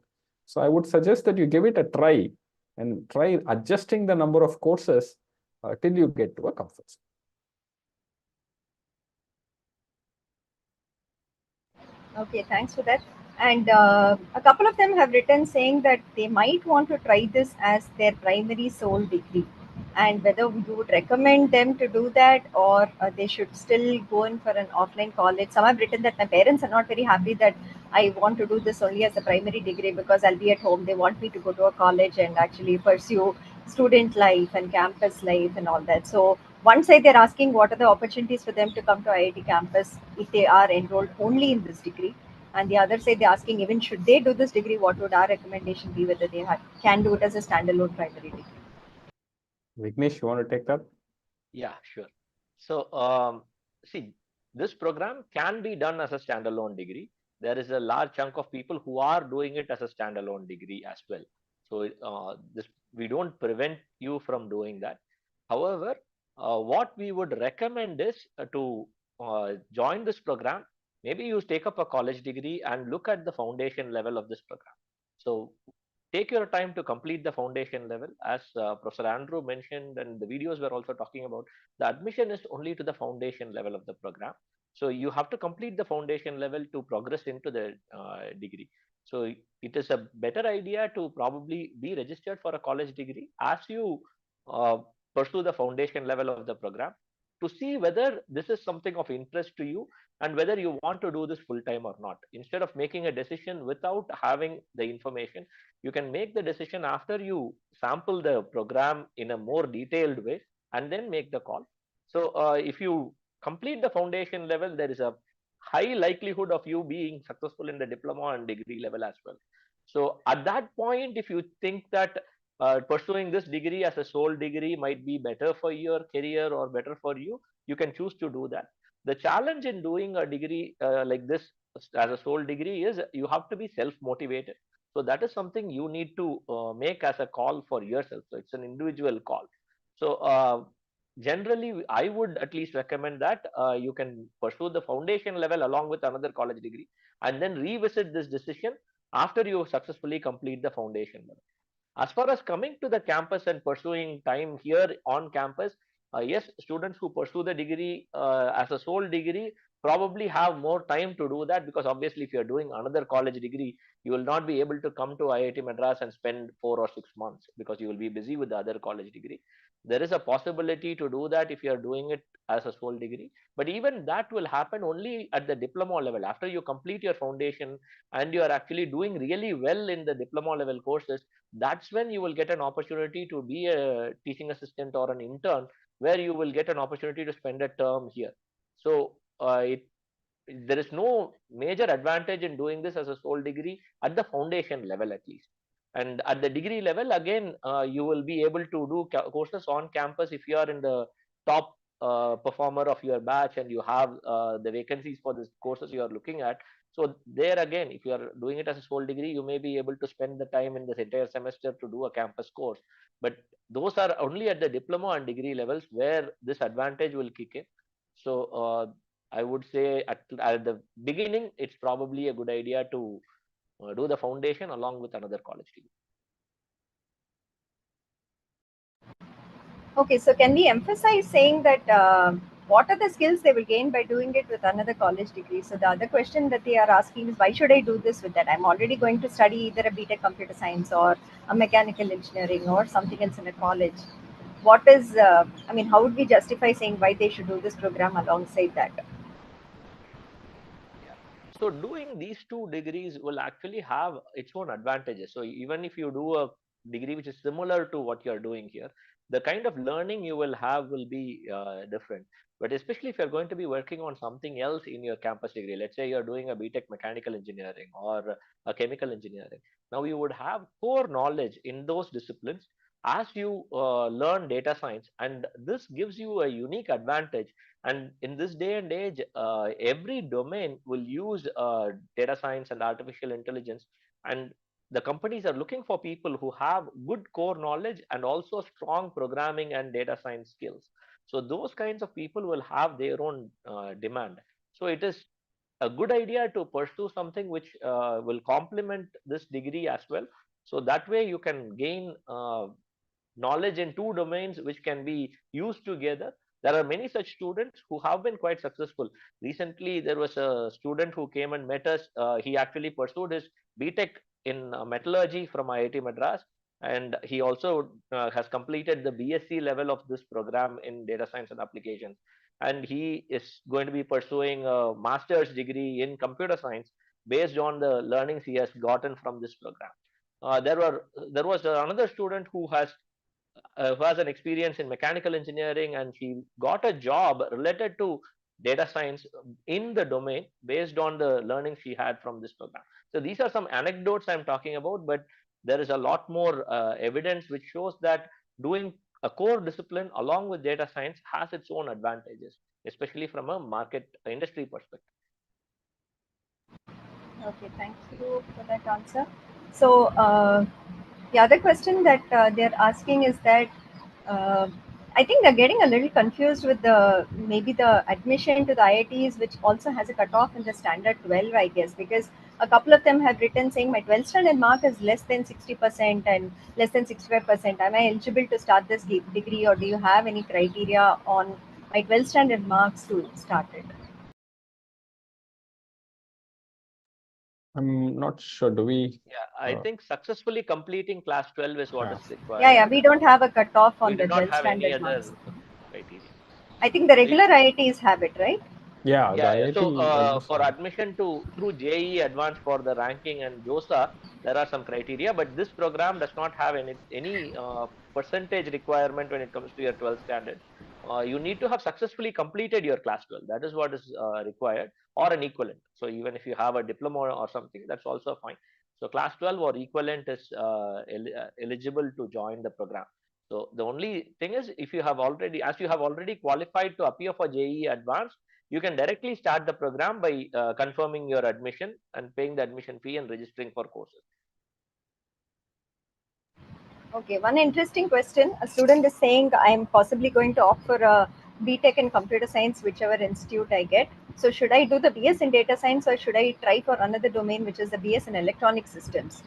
So I would suggest that you give it a try and try adjusting the number of courses till you get to a comfort zone. Okay, thanks for that. And a couple of them have written saying that they might want to try this as their primary sole degree, and whether you would recommend them to do that, or they should still go in for an offline college. Some have written that my parents are not very happy that I want to do this only as a primary degree because I'll be at home. They want me to go to a college and actually pursue student life and campus life and all that. So one side they're asking what are the opportunities for them to come to IIT campus if they are enrolled only in this degree, and the other side they're asking even should they do this degree, what would our recommendation be, whether they can do it as a standalone primary degree. Vignesh, you want to take that? Yeah, sure. So, see, this program can be done as a standalone degree. There is a large chunk of people who are doing it as a standalone degree as well. So, this we don't prevent you from doing that. However, what we would recommend is to join this program. Maybe you take up a college degree and look at the foundation level of this program. So, take your time to complete the foundation level. As Professor Andrew mentioned, and the videos were also talking about, the admission is only to the foundation level of the program. So you have to complete the foundation level to progress into the degree. So it is a better idea to probably be registered for a college degree as you uh, pursue the foundation level of the program, to see whether this is something of interest to you and whether you want to do this full time or not. Instead of making a decision without having the information, you can make the decision after you sample the program in a more detailed way and then make the call. So if you complete the foundation level, there is a high likelihood of you being successful in the diploma and degree level as well. So at that point, if you think that pursuing this degree as a sole degree might be better for your career or better for you, you can choose to do that. The challenge in doing a degree like this as a sole degree is you have to be self motivated. So that is something you need to make as a call for yourself. So it's an individual call. So generally, I would at least recommend that you can pursue the foundation level along with another college degree and then revisit this decision after you successfully complete the foundation level. As far as coming to the campus and pursuing time here on campus, yes, students who pursue the degree as a sole degree probably have more time to do that, because obviously if you're doing another college degree, you will not be able to come to IIT Madras and spend 4 or 6 months because you will be busy with the other college degree. There is a possibility to do that if you are doing it as a sole degree, but even that will happen only at the diploma level. After you complete your foundation and you are actually doing really well in the diploma level courses, that's when you will get an opportunity to be a teaching assistant or an intern, where you will get an opportunity to spend a term here. So there is no major advantage in doing this as a sole degree at the foundation level, at least. And at the degree level, again, you will be able to do courses on campus if you are in the top performer of your batch and you have the vacancies for the courses you are looking at. So there again, if you are doing it as a sole degree, you may be able to spend the time in this entire semester to do a campus course. But those are only at the diploma and degree levels where this advantage will kick in. So I would say at the beginning, it's probably a good idea to do the foundation along with another college degree. Okay, so can we emphasize saying that what are the skills they will gain by doing it with another college degree? So the other question that they are asking is, why should I do this with that? I'm already going to study either a BTech computer science or a mechanical engineering or something else in a college. What is, I mean, how would we justify saying why they should do this program alongside that? Yeah. So doing these two degrees will actually have its own advantages. So even if you do a degree which is similar to what you're doing here, the kind of learning you will have will be different. But especially if you're going to be working on something else in your campus degree, let's say you're doing a BTech mechanical engineering or a chemical engineering, now you would have core knowledge in those disciplines as you learn data science, and this gives you a unique advantage. And in this day and age, every domain will use data science and artificial intelligence, and the companies are looking for people who have good core knowledge and also strong programming and data science skills. So those kinds of people will have their own demand. So it is a good idea to pursue something which will complement this degree as well. So that way you can gain knowledge in two domains which can be used together. There are many such students who have been quite successful. Recently, there was a student who came and met us. He actually pursued his BTech in metallurgy from IIT Madras, and he also has completed the BSc level of this program in data science and applications. And he is going to be pursuing a master's degree in computer science based on the learnings he has gotten from this program. There was another student who has an experience in mechanical engineering, and she got a job related to data science in the domain based on the learning she had from this program. So these are some anecdotes I'm talking about, but there is a lot more evidence which shows that doing a core discipline along with data science has its own advantages, especially from a market industry perspective. Okay, thank you for that answer. So the other question that they're asking is that uh, I think they're getting a little confused with the maybe the admission to the IITs, which also has a cutoff in the standard 12, I guess, because a couple of them have written saying my 12th standard mark is less than 60% and less than 65%. Am I eligible to start this degree, or do you have any criteria on my 12th standard marks to start it? I'm not sure. Do we? Yeah, I think successfully completing class 12 is what Yeah. is Yeah, required. we don't have a cutoff We on do the not 12th have any standard marks. other criteria. I think the So regular IITs have it, right? Yeah, the yeah. So IIT almost for all. admission to through JEE Advanced for the ranking and JOSA, there are some criteria, but this program does not have any percentage requirement when it comes to your 12th standard. You need to have successfully completed your class 12. That is what is required, or an equivalent. So even if you have a diploma or something, that's also fine. So class 12 or equivalent is eligible to join the program. So the only thing is, if you have already, as you have already qualified to appear for JEE Advanced, you can directly start the program by confirming your admission and paying the admission fee and registering for courses. Okay, one interesting question. A student is saying I'm possibly going to opt for a BTech in computer science, whichever institute I get. So should I do the BS in data science, or should I try for another domain, which is the BS in electronic systems?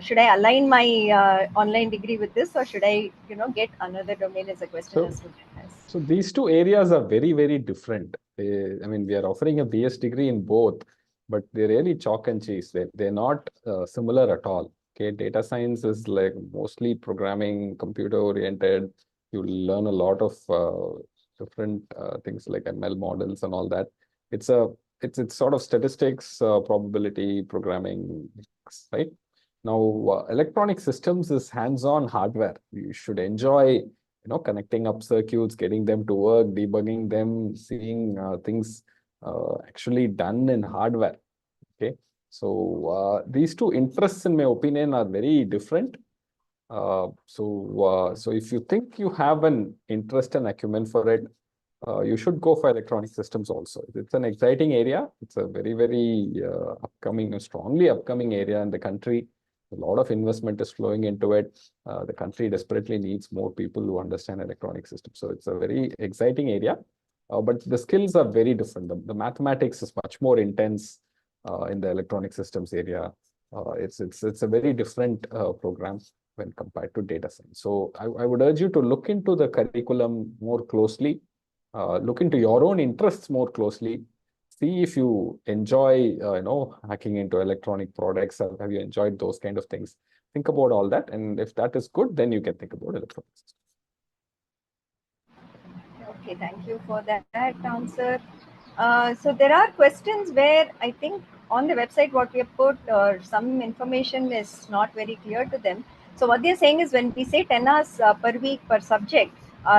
Should I align my online degree with this, or should I, get another domain? Is a question a student has. So these two areas are very, very different. I mean, we are offering a BS degree in both, but they're really chalk and cheese. They're not similar at all. Okay, data science is like mostly programming, computer oriented. You learn a lot of different things like ML models and all that. It's sort of statistics, probability, programming, right? Now, electronic systems is hands-on hardware. You should enjoy connecting up circuits, getting them to work, debugging them, seeing things actually done in hardware. Okay, so these two interests, in my opinion, are very different. So if you think you have an interest and acumen for it, you should go for electronic systems also. It's an exciting area. It's a very, very strongly upcoming area in the country. A lot of investment is flowing into it. The country desperately needs more people who understand electronic systems. So it's a very exciting area. But the skills are very different. The mathematics is much more intense in the electronic systems area. It's a very different program when compared to data science. So I would urge you to look into the curriculum more closely, look into your own interests more closely, see if you enjoy, hacking into electronic products. Have you enjoyed those kind of things? Think about all that, and if that is good, then you can think about electronics. Okay, thank you for that answer. So there are questions where I think on the website what we have put, some information is not very clear to them. So what they're saying is when we say 10 hours per week per subject,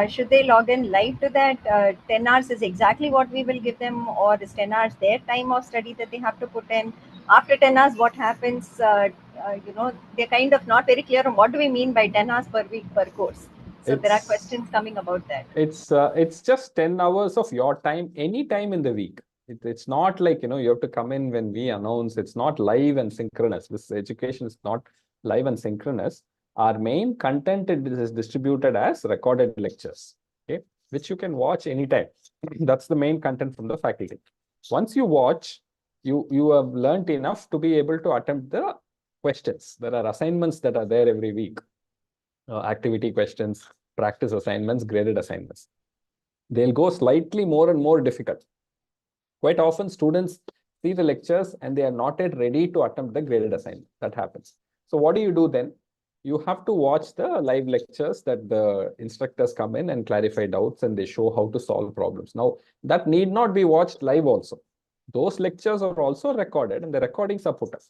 should they log in live to that? 10 hours is exactly what we will give them, or is 10 hours their time of study that they have to put in? After 10 hours, what happens? They're kind of not very clear on what do we mean by 10 hours per week per course. So there are questions coming about that. It's just 10 hours of your time, any time in the week. It's not like, you have to come in when we announce. It's not live and synchronous. This education is not live and synchronous. Our main content is distributed as recorded lectures, okay, which you can watch anytime. That's the main content from the faculty. Once you watch, you have learned enough to be able to attempt the questions. There are assignments that are there every week, activity questions, practice assignments, graded assignments. They'll go slightly more and more difficult. Quite often, students see the lectures and they are not yet ready to attempt the graded assignment. That happens. So what do you do then? You have to watch the live lectures that the instructors come in and clarify doubts and they show how to solve problems. Now, that need not be watched live also. Those lectures are also recorded and the recordings are put up.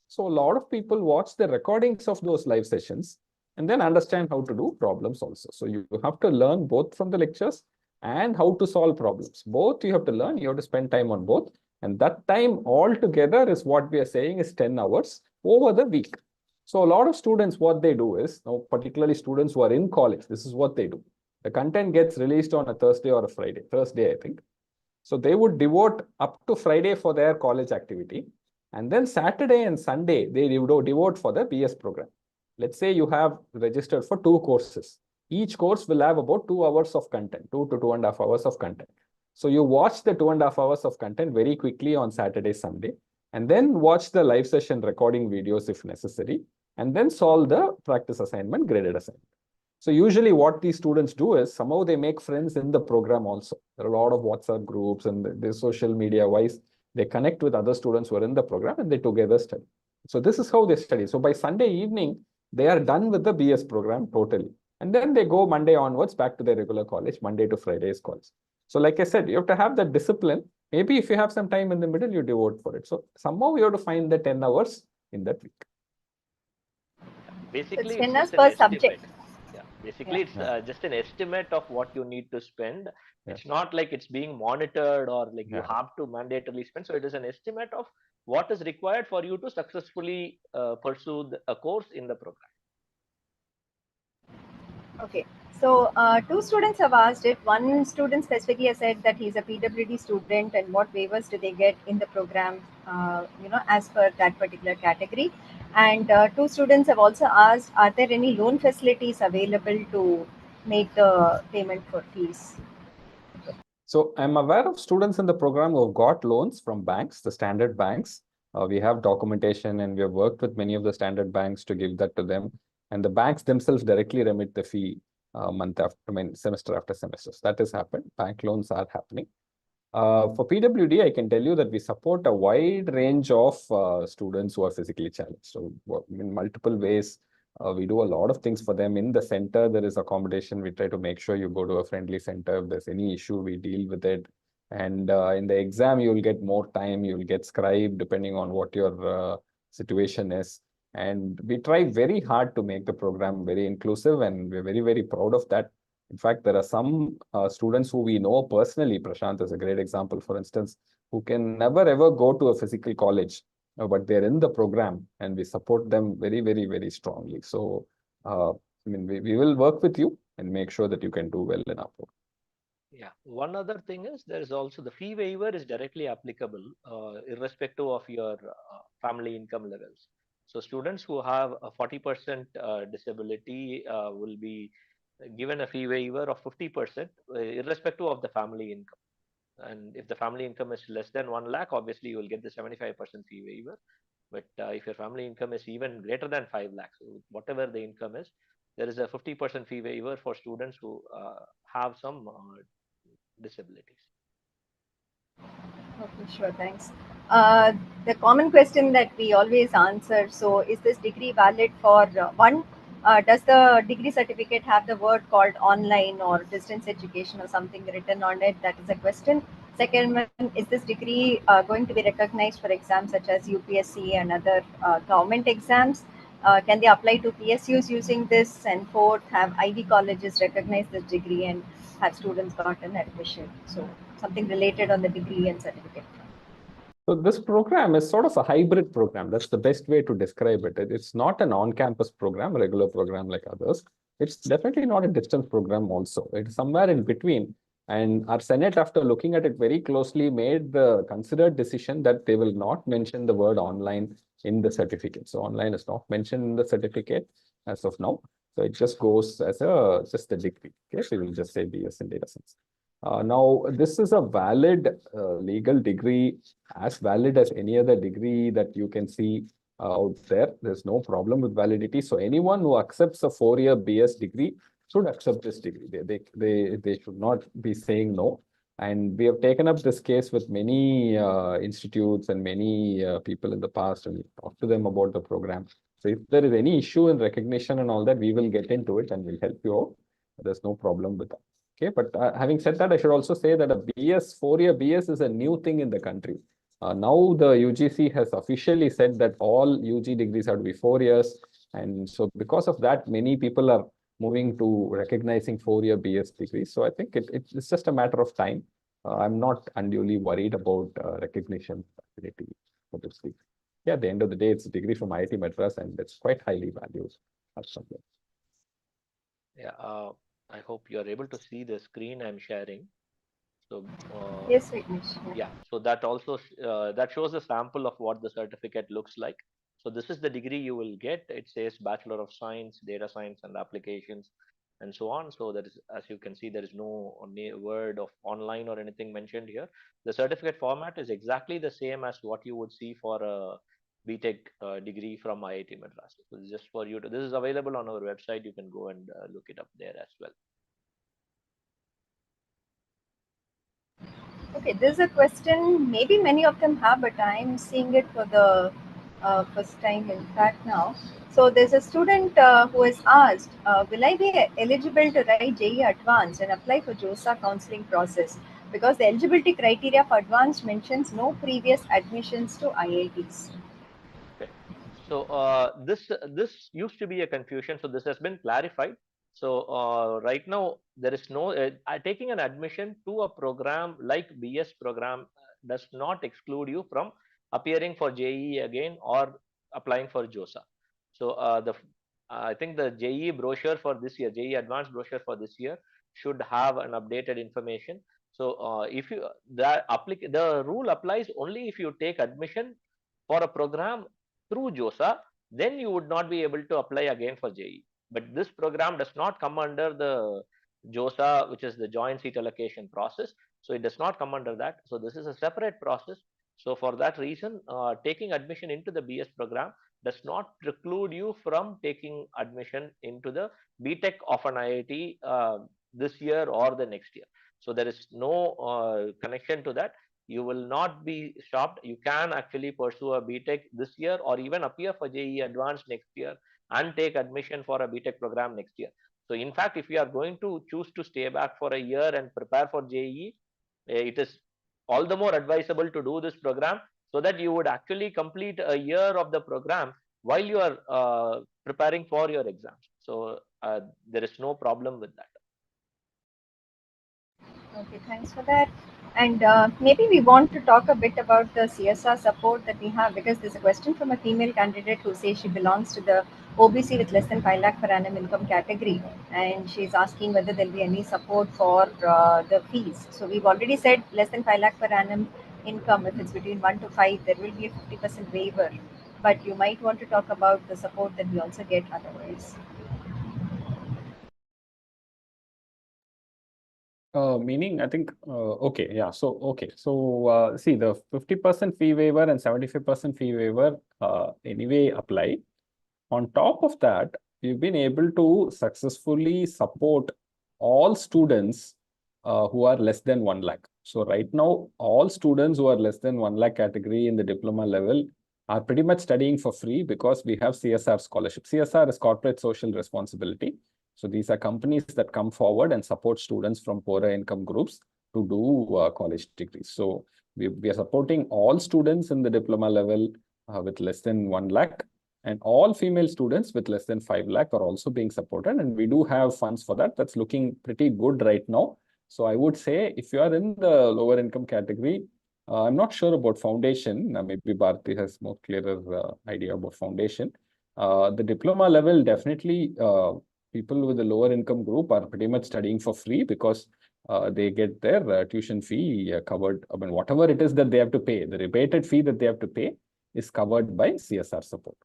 So a lot of people watch the recordings of those live sessions and then understand how to do problems also. So you have to learn both from the lectures and how to solve problems. Both you have to learn, you have to spend time on both. And that time altogether is what we are saying is 10 hours over the week. So a lot of students, what they do is, now particularly students who are in college, this is what they do. The content gets released on a Thursday or a Friday, Thursday, I think. So they would devote up to Friday for their college activity. And then Saturday and Sunday, they devote for the BS program. Let's say you have registered for 2 courses. Each course will have about 2 hours of content, 2 to 2.5 hours of content. So you watch the 2.5 hours of content very quickly on Saturday, Sunday, and then watch the live session recording videos if necessary, and then solve the practice assignment, graded assignment. So usually what these students do is somehow they make friends in the program also. There are a lot of WhatsApp groups and the social media wise, they connect with other students who are in the program and they together study. So this is how they study. So by Sunday evening, they are done with the BS program totally. And then they go Monday onwards back to their regular college, Monday to Friday is college. So like I said, you have to have that discipline. Maybe if you have some time in the middle, you devote for it. So somehow you have to find the 10 hours in that week. Basically, It's it's 10 hours just an per estimate. subject. Yeah, basically, it's just an estimate of what you need to spend. It's not like it's being monitored or like you have to mandatorily spend. So it is an estimate of what is required for you to successfully pursue a course in the program. Okay. So 2 students have asked it. One student specifically has said that he's a PWD student and what waivers do they get in the program, as per that particular category. And 2 students have also asked, are there any loan facilities available to make the payment for fees? So I'm aware of students in the program who have got loans from banks, the standard banks. We have documentation and we have worked with many of the standard banks to give that to them. And the banks themselves directly remit the fee semester after semester. So that has happened. Bank loans are happening. For PWD, I can tell you that we support a wide range of students who are physically challenged. So in multiple ways, we do a lot of things for them. In the center, there is accommodation. We try to make sure you go to a friendly center. If there's any issue, we deal with it. And in the exam, you'll get more time. You'll get scribed depending on what your situation is. And we try very hard to make the program very inclusive, and we're very, very proud of that. In fact, there are some students who we know personally. Prashant is a great example, for instance, who can never ever go to a physical college, but they're in the program and we support them very, very, very strongly. So, we will work with you and make sure that you can do well in our program. Yeah. One other thing is there is also the fee waiver is directly applicable irrespective of your family income levels. So students who have a 40% disability will be given a fee waiver of 50% irrespective of the family income. And if the family income is less than 1 lakh, obviously you will get the 75% fee waiver. But if your family income is even greater than 5 lakhs, so whatever the income is, there is a 50% fee waiver for students who have some disabilities. Okay, sure, thanks. The common question that we always answer, so is this degree valid for one? Does the degree certificate have the word called online or distance education or something written on it? That is a question. Second one, is this degree going to be recognized for exams such as UPSC and other government exams? Can they apply to PSUs using this? And fourth, have Ivy colleges recognize this degree and have students gotten admission? So something related on the degree and certificate. So this program is sort of a hybrid program. That's the best way to describe it. It's not an on-campus program, a regular program like others. It's definitely not a distance program also. It's somewhere in between. And our Senate, after looking at it very closely, made the considered decision that they will not mention the word online in the certificate. So online is not mentioned in the certificate as of now. So it just goes as just a degree. Okay, so we will just say BS in data science. Now, this is a valid legal degree, as valid as any other degree that you can see out there. There's no problem with validity. So anyone who accepts a 4-year BS degree should accept this degree. They should not be saying no. And we have taken up this case with many institutes and many people in the past, and we talked to them about the program. So if there is any issue in recognition and all that, we will get into it and we'll help you out. There's no problem with that. Okay, but having said that, I should also say that a BS, 4-year BS is a new thing in the country. Now the UGC has officially said that all UG degrees have to be 4 years. And so because of that, many people are moving to recognizing 4-year BS degrees. So I think it's just a matter of time. I'm not unduly worried about recognition ability for this degree. Yeah, at the end of the day, it's a degree from IIT Madras and it's quite highly valued. Yeah, I hope you are able to see the screen I'm sharing. So yes, Vignesh. yeah, so that also that shows a sample of what the certificate looks like. So this is the degree you will get. It says Bachelor of Science, Data Science and Applications, and so on. So that is, as you can see, there is no word of online or anything mentioned here. The certificate format is exactly the same as what you would see for a BTech degree from IIT Madras. So this is just for you to. This is available on our website. You can go and look it up there as well. Okay, this is a question maybe many of them have, but I'm seeing it for the first time in fact now. So there's a student who has asked, will I be eligible to write JEE Advanced and apply for JOSA counseling process? Because the eligibility criteria for Advanced mentions no previous admissions to IITs. Okay. So this used to be a confusion. So this has been clarified. So right now there is no taking an admission to a program like BS program does not exclude you from appearing for JEE again or applying for JOSA. So I think the JEE brochure for this year, JEE advanced brochure for this year should have an updated information. So if you the rule applies only if you take admission for a program through JOSA, then you would not be able to apply again for JEE. But this program does not come under the JOSA, which is the joint seat allocation process. So it does not come under that. So this is a separate process. So for that reason, taking admission into the BS program does not preclude you from taking admission into the BTech of an IIT this year or the next year. So there is no connection to that. You will not be stopped. You can actually pursue a BTech this year or even appear for JEE Advanced next year and take admission for a BTech program next year. So in fact, if you are going to choose to stay back for a year and prepare for JEE, it is all the more advisable to do this program so that you would actually complete a year of the program while you are preparing for your exams. So there is no problem with that. Okay, thanks for that. And maybe we want to talk a bit about the CSR support that we have, because there's a question from a female candidate who says she belongs to the OBC with less than 5 lakh per annum income category, and she's asking whether there'll be any support for the fees. So we've already said less than 5 lakh per annum income. If it's between 1 to 5, there will be a 50% waiver. But you might want to talk about the support that we also get otherwise. Meaning, I think, okay, yeah. So see, the 50% fee waiver and 75% fee waiver anyway apply. On top of that, we've been able to successfully support all students who are less than 1 lakh. So right now, all students who are less than 1 lakh category in the diploma level are pretty much studying for free because we have CSR scholarship. CSR is corporate social responsibility. So these are companies that come forward and support students from poorer income groups to do college degrees. So we are supporting all students in the diploma level with less than 1 lakh. And all female students with less than 5 lakh are also being supported. And we do have funds for that. That's looking pretty good right now. So I would say if you are in the lower income category, I'm not sure about foundation. Maybe Bharti has more clearer idea about foundation. The diploma level, definitely people with the lower income group are pretty much studying for free because they get their tuition fee covered. I mean, whatever it is that they have to pay, the rebated fee that they have to pay is covered by CSR support.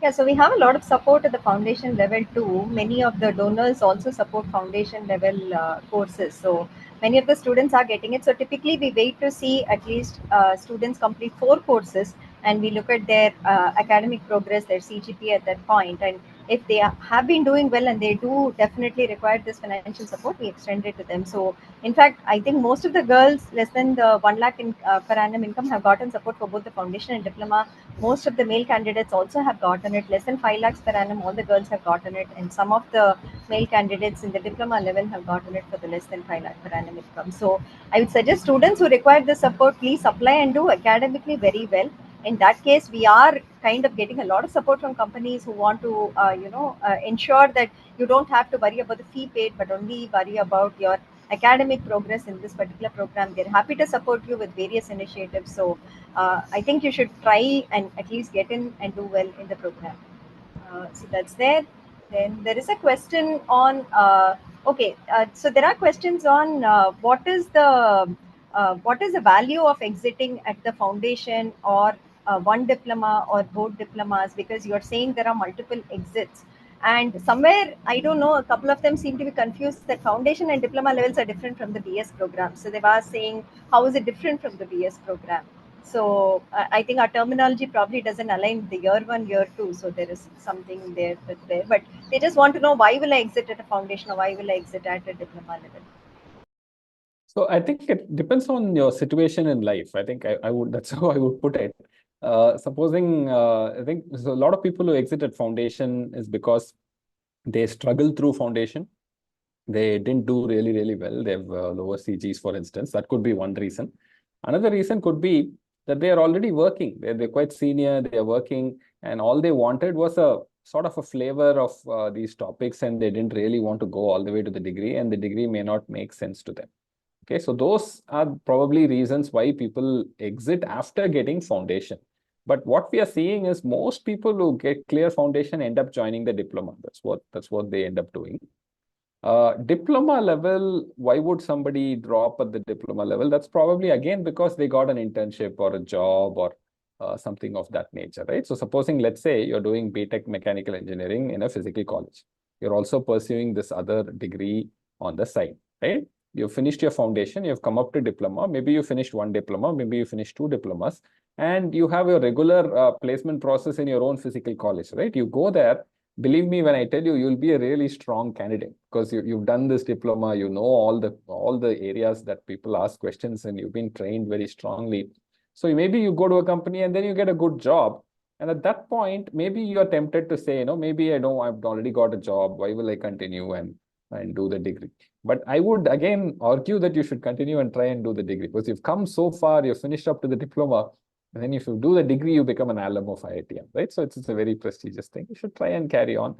Yeah, so we have a lot of support at the foundation level too. Many of the donors also support foundation level courses. So many of the students are getting it. So typically we wait to see at least students complete 4 courses, and we look at their academic progress, their CGPA at that point. And if they have been doing well and they do definitely require this financial support, we extend it to them. So in fact, I think most of the girls less than the 1 lakh per annum income have gotten support for both the foundation and diploma. Most of the male candidates also have gotten it. Less than 5 lakhs per annum, all the girls have gotten it. And some of the male candidates in the diploma level have gotten it for the less than 5 lakh per annum income. So I would suggest students who require the support, please apply and do academically very well. In that case, we are kind of getting a lot of support from companies who want to, ensure that you don't have to worry about the fee paid, but only worry about your academic progress in this particular program. They're happy to support you with various initiatives. So I think you should try and at least get in and do well in the program. So that's there. Then there is a question on, so there are questions on what is the value of exiting at the foundation or one diploma or both diplomas, because you're saying there are multiple exits. And somewhere, I don't know, a couple of them seem to be confused that foundation and diploma levels are different from the BS program. So they were saying, how is it different from the BS program? So I think our terminology probably doesn't align the year 1, year 2. So there is something there, but they just want to know, why will I exit at a foundation or why will I exit at a diploma level? So I think it depends on your situation in life. I think I would, that's how I would put it. Supposing, I think so a lot of people who exit at foundation is because they struggle through foundation. They didn't do really, really well. They have lower CGs, for instance. That could be one reason. Another reason could be that they are already working. They're quite senior, they are working, and all they wanted was a sort of a flavor of these topics, and they didn't really want to go all the way to the degree, and the degree may not make sense to them. Okay, so those are probably reasons why people exit after getting foundation. But what we are seeing is most people who get clear foundation end up joining the diploma. That's what they end up doing. Diploma level, why would somebody drop at the diploma level? That's probably again because they got an internship or a job or something of that nature, right? So supposing, let's say you're doing BTech mechanical engineering in a physical college. You're also pursuing this other degree on the side, right? You've finished your foundation, you've come up to diploma, maybe you finished 1 diploma, maybe you finished 2 diplomas, and you have your regular placement process in your own physical college, right? You go there. Believe me when I tell you, you'll be a really strong candidate because you've done this diploma, you know all the areas that people ask questions, and you've been trained very strongly. So maybe you go to a company and then you get a good job. And at that point, maybe you're tempted to say, maybe I've already got a job. Why will I continue and do the degree? But I would again argue that you should continue and try and do the degree, because you've come so far, you've finished up to the diploma. And then if you do the degree, you become an alum of IITM, right? So it's a very prestigious thing. You should try and carry on.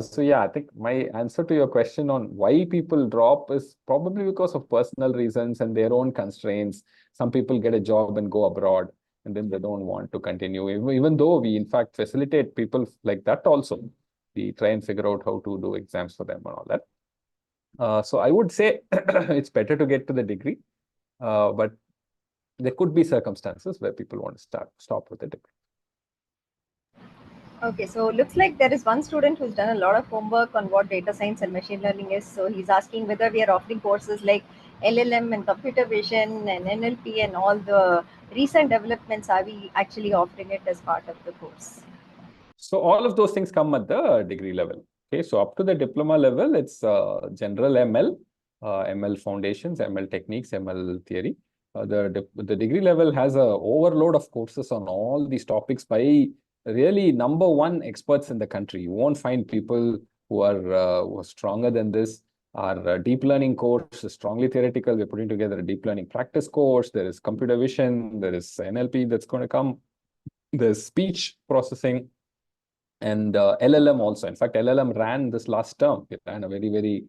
So yeah, I think my answer to your question on why people drop is probably because of personal reasons and their own constraints. Some people get a job and go abroad, and then they don't want to continue. Even though we in fact facilitate people like that also. We try and figure out how to do exams for them and all that. So I would say it's better to get to the degree, but there could be circumstances where people want to stop with the degree. Okay, so looks like there is one student who's done a lot of homework on what data science and machine learning is. So he's asking whether we are offering courses like LLM and computer vision and NLP and all the recent developments. Are we actually offering it as part of the course? So all of those things come at the degree level. Okay, so up to the diploma level, it's general ML, ML foundations, ML techniques, ML theory. The degree level has a overload of courses on all these topics by really #1 experts in the country. You won't find people who are stronger than this. Our deep learning course is strongly theoretical. We're putting together a deep learning practice course. There is computer vision. There is NLP that's going to come. There's speech processing and LLM also. In fact, LLM ran this last term. It ran a very, very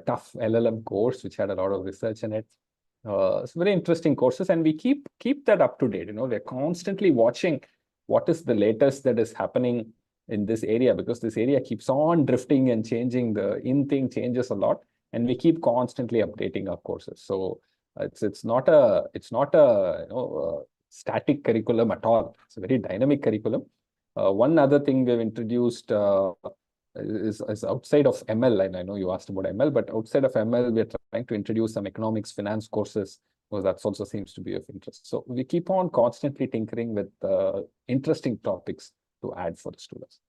tough LLM course, which had a lot of research in it. It's very interesting courses, and we keep that up to date. We're constantly watching what is the latest that is happening in this area, because this area keeps on drifting and changing. The in thing changes a lot, and we keep constantly updating our courses. So it's not a static curriculum at all. It's a very dynamic curriculum. One other thing we've introduced is outside of ML, and I know you asked about ML, but outside of ML, we're trying to introduce some economics, finance courses, because that also seems to be of interest. So we keep on constantly tinkering with interesting topics to add for the students.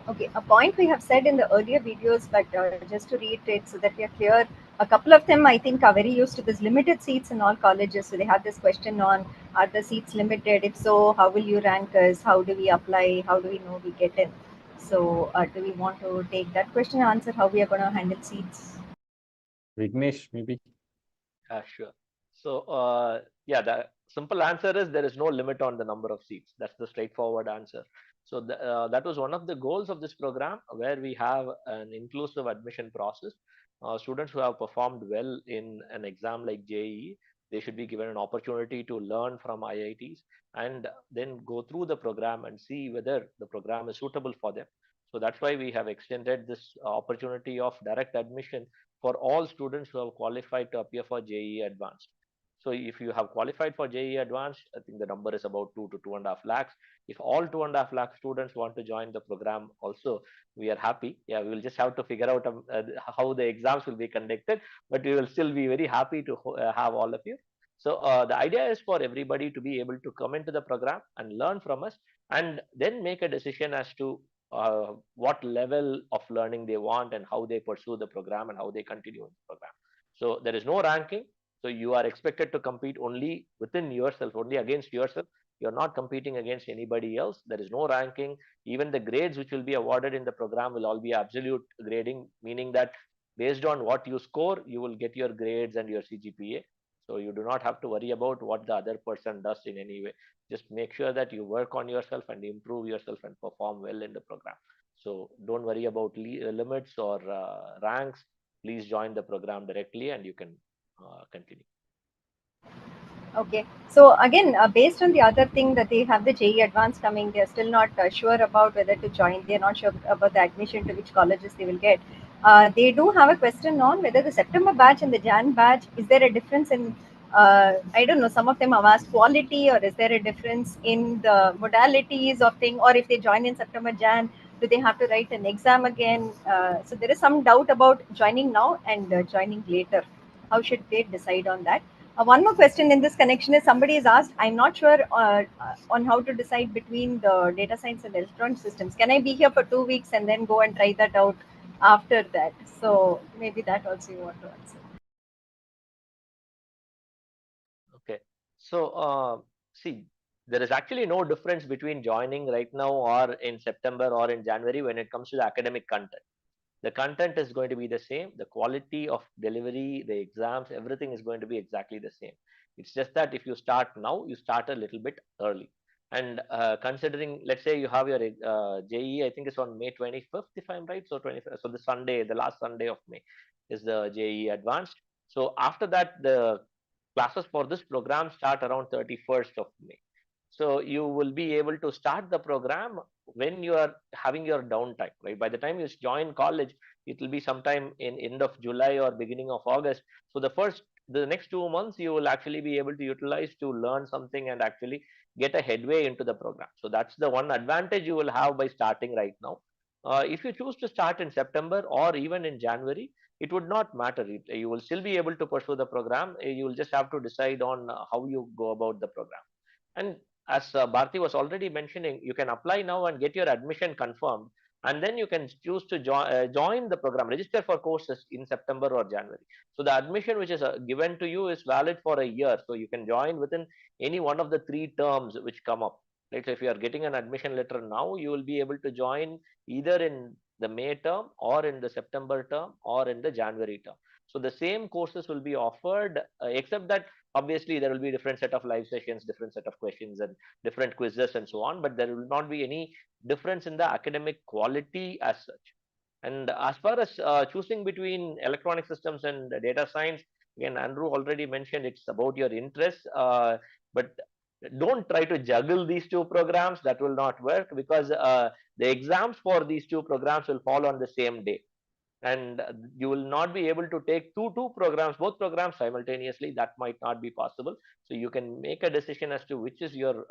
Okay, a point we have said in the earlier videos, but just to reiterate so that we are clear, a couple of them I think are very used to this limited seats in all colleges. So they have this question on, are the seats limited? If so, how will you rank us? How do we apply? How do we know we get in? So do we want to take that question and answer how we are going to handle seats? Vignesh, maybe? Sure. So, yeah, the simple answer is there is no limit on the number of seats. That's the straightforward answer. So that was one of the goals of this program, where we have an inclusive admission process. Students who have performed well in an exam like JEE, they should be given an opportunity to learn from IITs and then go through the program and see whether the program is suitable for them. So that's why we have extended this opportunity of direct admission for all students who have qualified to appear for JEE Advanced. So if you have qualified for JEE Advanced, I think the number is about 2 to 2.5 lakhs. If all 2.5 lakh students want to join the program also, we are happy. Yeah, we will just have to figure out how the exams will be conducted, but we will still be very happy to have all of you. So the idea is for everybody to be able to come into the program and learn from us, and then make a decision as to what level of learning they want and how they pursue the program and how they continue in the program. So there is no ranking. So you are expected to compete only within yourself, only against yourself. You're not competing against anybody else. There is no ranking. Even the grades which will be awarded in the program will all be absolute grading, meaning that based on what you score, you will get your grades and your CGPA. So you do not have to worry about what the other person does in any way. Just make sure that you work on yourself and improve yourself and perform well in the program. So don't worry about limits or ranks. Please join the program directly and you can continue. Okay, so again, based on the other thing that they have the JEE Advanced coming, they're still not sure about whether to join. They're not sure about the admission to which colleges they will get. They do have a question on whether the September batch and the Jan batch, is there a difference in, I don't know, some of them have asked quality, or is there a difference in the modalities of thing, or if they join in September, Jan, do they have to write an exam again? So there is some doubt about joining now and joining later. How should they decide on that? One more question in this connection is, somebody has asked, I'm not sure on how to decide between the data science and electronic systems. Can I be here for 2 weeks and then go and try that out after that? So maybe that also you want to answer. Okay. So, see, there is actually no difference between joining right now or in September or in January when it comes to the academic content. The content is going to be the same. The quality of delivery, the exams, everything is going to be exactly the same. It's just that if you start now, you start a little bit early. And considering, let's say you have your JEE, I think it's on May 25th, if I'm right. So 25th, so the Sunday, the last Sunday of May is the JEE Advanced. So after that, the classes for this program start around 31st of May. So you will be able to start the program when you are having your downtime, right? By the time you join college, it will be sometime in end of July or beginning of August. So the next 2 months, you will actually be able to utilize to learn something and actually get a headway into the program. So that's the one advantage you will have by starting right now. If you choose to start in September or even in January, it would not matter. You will still be able to pursue the program. You will just have to decide on how you go about the program. And as Bharti was already mentioning, you can apply now and get your admission confirmed, and then you can choose to join the program, register for courses in September or January. So the admission which is given to you is valid for a year. So you can join within any one of the 3 terms which come up. Right? So if you are getting an admission letter now, you will be able to join either in the May term or in the September term or in the January term. So the same courses will be offered, except that obviously there will be different set of live sessions, different set of questions and different quizzes and so on, but there will not be any difference in the academic quality as such. And as far as choosing between electronic systems and data science, again, Andrew already mentioned it's about your interest, but don't try to juggle these two programs. That will not work, because the exams for these two programs will fall on the same day, and you will not be able to take both programs simultaneously. That might not be possible. So you can make a decision as to which is your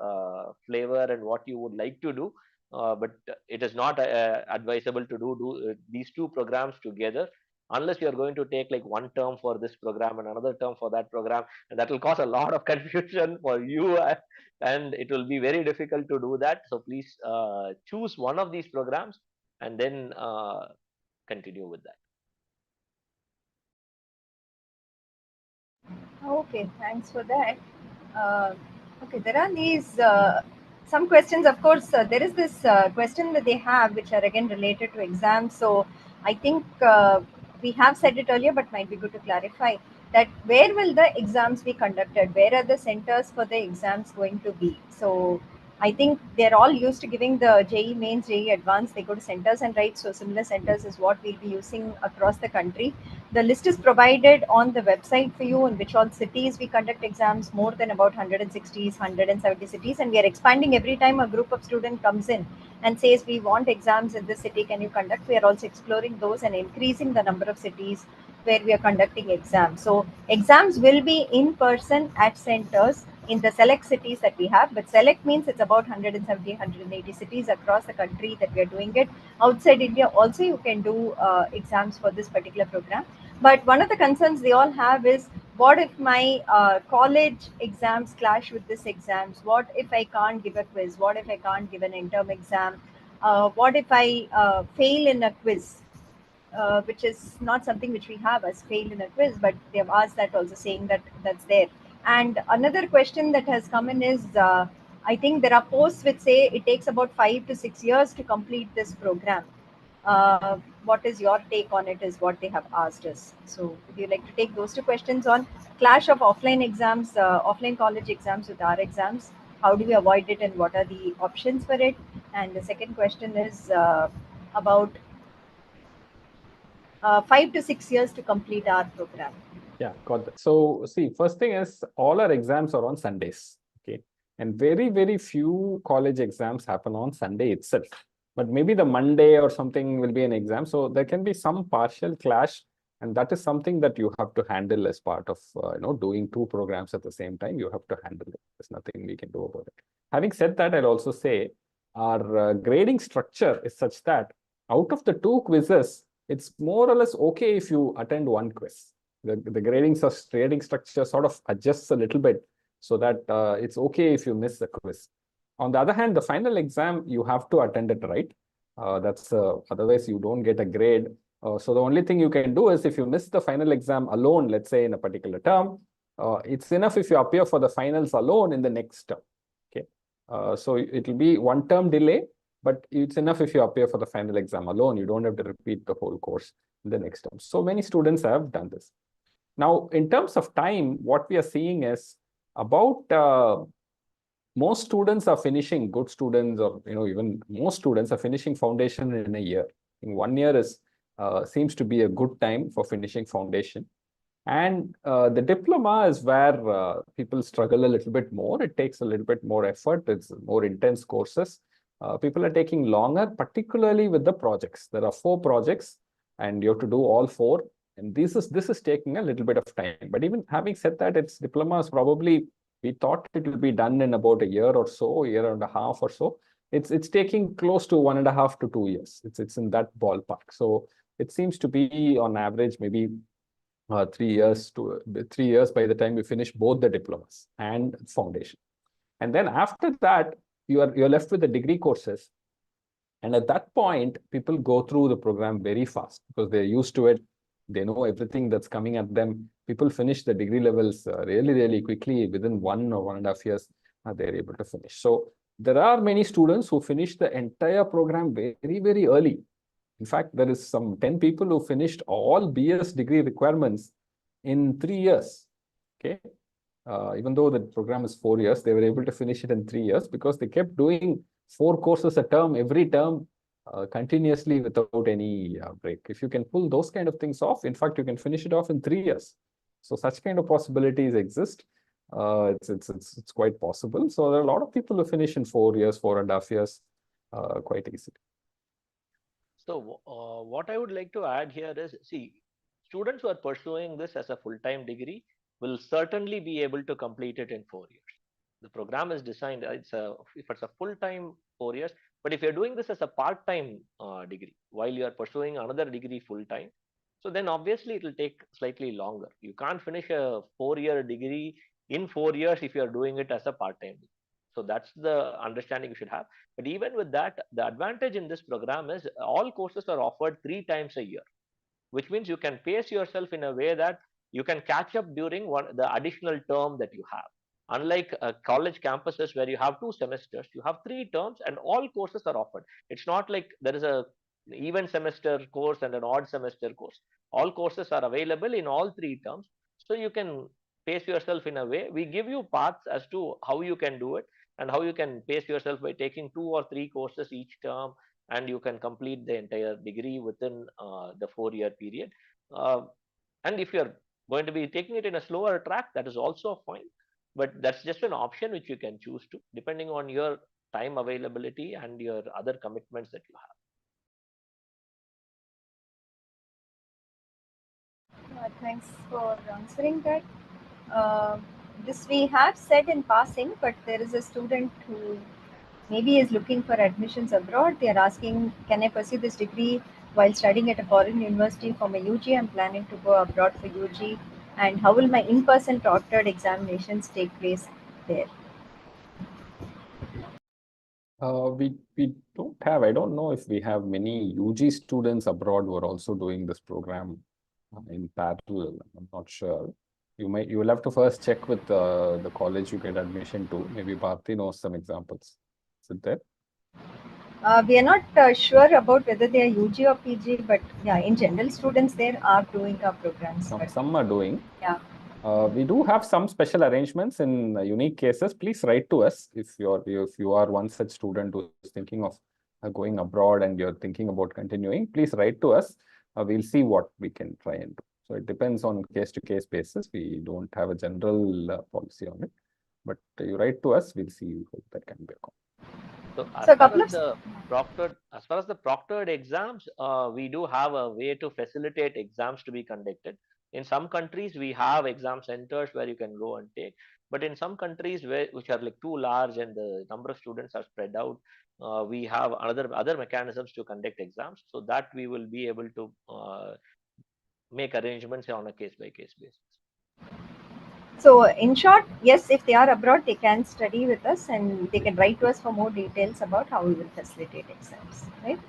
flavor and what you would like to do, but it is not advisable to do these two programs together, unless you are going to take like one term for this program and another term for that program, and that will cause a lot of confusion for you, and it will be very difficult to do that. So please choose one of these programs and then continue with that. Okay, thanks for that. Okay, there are these some questions. Of course, there is this question that they have, which are again related to exams. So I think we have said it earlier, but might be good to clarify that where will the exams be conducted? Where are the centers for the exams going to be? So I think they're all used to giving the JEE mains, JEE advanced. They go to centers and write. So similar centers is what we'll be using across the country. The list is provided on the website for you in which all cities we conduct exams, more than about 160, 170 cities. And we are expanding every time a group of students comes in and says, we want exams in this city, can you conduct? We are also exploring those and increasing the number of cities where we are conducting exams. So exams will be in person at centers in the select cities that we have, but select means it's about 170, 180 cities across the country that we are doing it. Outside India also you can do exams for this particular program. But one of the concerns they all have is, what if my college exams clash with this exams? What if I can't give a quiz? What if I can't give an interim exam? What if I fail in a quiz? Which is not something which we have as failed in a quiz, but they have asked that also, saying that that's there. And another question that has come in is, I think there are posts which say it takes about 5 to 6 years to complete this program. What is your take on it, is what they have asked us. So would you like to take those two questions on clash of offline exams, offline college exams with our exams? How do we avoid it and what are the options for it? And the second question is about 5 to 6 years to complete our program. Yeah, got that. So see, first thing is all our exams are on Sundays. Okay. And very, very few college exams happen on Sunday itself. But maybe the Monday or something will be an exam. So there can be some partial clash. And that is something that you have to handle as part of doing two programs at the same time. You have to handle it. There's nothing we can do about it. Having said that, I'll also say our grading structure is such that out of the two quizzes, it's more or less okay if you attend one quiz. The grading structure sort of adjusts a little bit so that it's okay if you miss the quiz. On the other hand, the final exam, you have to attend it, right? Otherwise you don't get a grade. So the only thing you can do is, if you miss the final exam alone, let's say in a particular term, it's enough if you appear for the finals alone in the next term. Okay, so it will be one term delay, but it's enough if you appear for the final exam alone. You don't have to repeat the whole course in the next term. So many students have done this. Now, in terms of time, what we are seeing is about most students are finishing, good students, or even most students are finishing foundation in a year. In 1 year is seems to be a good time for finishing foundation. And the diploma is where people struggle a little bit more. It takes a little bit more effort. It's more intense courses. People are taking longer, particularly with the projects. There are 4 projects, and you have to do all 4. And this is taking a little bit of time. But even having said that, its diploma is probably, we thought it will be done in about a year or so, a year and a half or so. It's taking close to 1.5 to 2 years. It's in that ballpark. So it seems to be on average maybe 3 years by the time you finish both the diplomas and foundation. And then after that, you're left with the degree courses. And at that point, people go through the program very fast because they're used to it. They know everything that's coming at them. People finish the degree levels really, really quickly. Within 1 or 1.5 years, they're able to finish. So there are many students who finish the entire program very, very early. In fact, there is some 10 people who finished all BS degree requirements in 3 years. Okay. Even though the program is 4 years, they were able to finish it in 3 years because they kept doing 4 courses a term, every term, continuously without any break. If you can pull those kind of things off, in fact, you can finish it off in 3 years. So such kind of possibilities exist. It's quite possible. So there are a lot of people who finish in 4 years, 4.5 years, quite easily. So what I would like to add here is, see, students who are pursuing this as a full-time degree will certainly be able to complete it in 4 years. The program is designed, if it's a full-time 4 years, but if you're doing this as a part-time degree while you are pursuing another degree full-time, so then obviously it will take slightly longer. You can't finish a 4-year degree in 4 years if you're doing it as a part-time degree. So that's the understanding you should have. But even with that, the advantage in this program is all courses are offered 3 times a year, which means you can pace yourself in a way that you can catch up during the additional term that you have. Unlike college campuses where you have 2 semesters, you have 3 terms and all courses are offered. It's not like there is a even semester course and an odd semester course. All courses are available in all 3 terms. So you can pace yourself in a way. We give you paths as to how you can do it and how you can pace yourself by taking 2 or 3 courses each term, and you can complete the entire degree within the 4-year period. And if you're going to be taking it in a slower track, that is also fine. But that's just an option which you can choose to, depending on your time availability and your other commitments that you have. Thanks for answering that. This we have said in passing, but there is a student who maybe is looking for admissions abroad. They are asking, can I pursue this degree while studying at a foreign university for my UG? I'm planning to go abroad for UG. And how will my in-person proctored examinations take place there? We don't have, I don't know if we have many UG students abroad who are also doing this program in parallel. I'm not sure. You will have to first check with the college you get admission to. Maybe Bharti knows some examples. Is it there? We are not sure about whether they are UG or PG, but yeah, in general, students there are doing our programs. Some are doing. Yeah. We do have some special arrangements in unique cases. Please write to us if you are one such student who is thinking of going abroad and you're thinking about continuing. Please write to us. We'll see what we can try and do. So it depends on case-to-case basis. We don't have a general policy on it, but you write to us. We'll see if that can be accomplished. So as far as the proctored exams, we do have a way to facilitate exams to be conducted. In some countries, we have exam centers where you can go and take. But in some countries which are like too large and the number of students are spread out, we have other mechanisms to conduct exams, so that we will be able to make arrangements on a case-by-case basis. So in short, yes, if they are abroad, they can study with us and they can write to us for more details about how we will facilitate exams, right?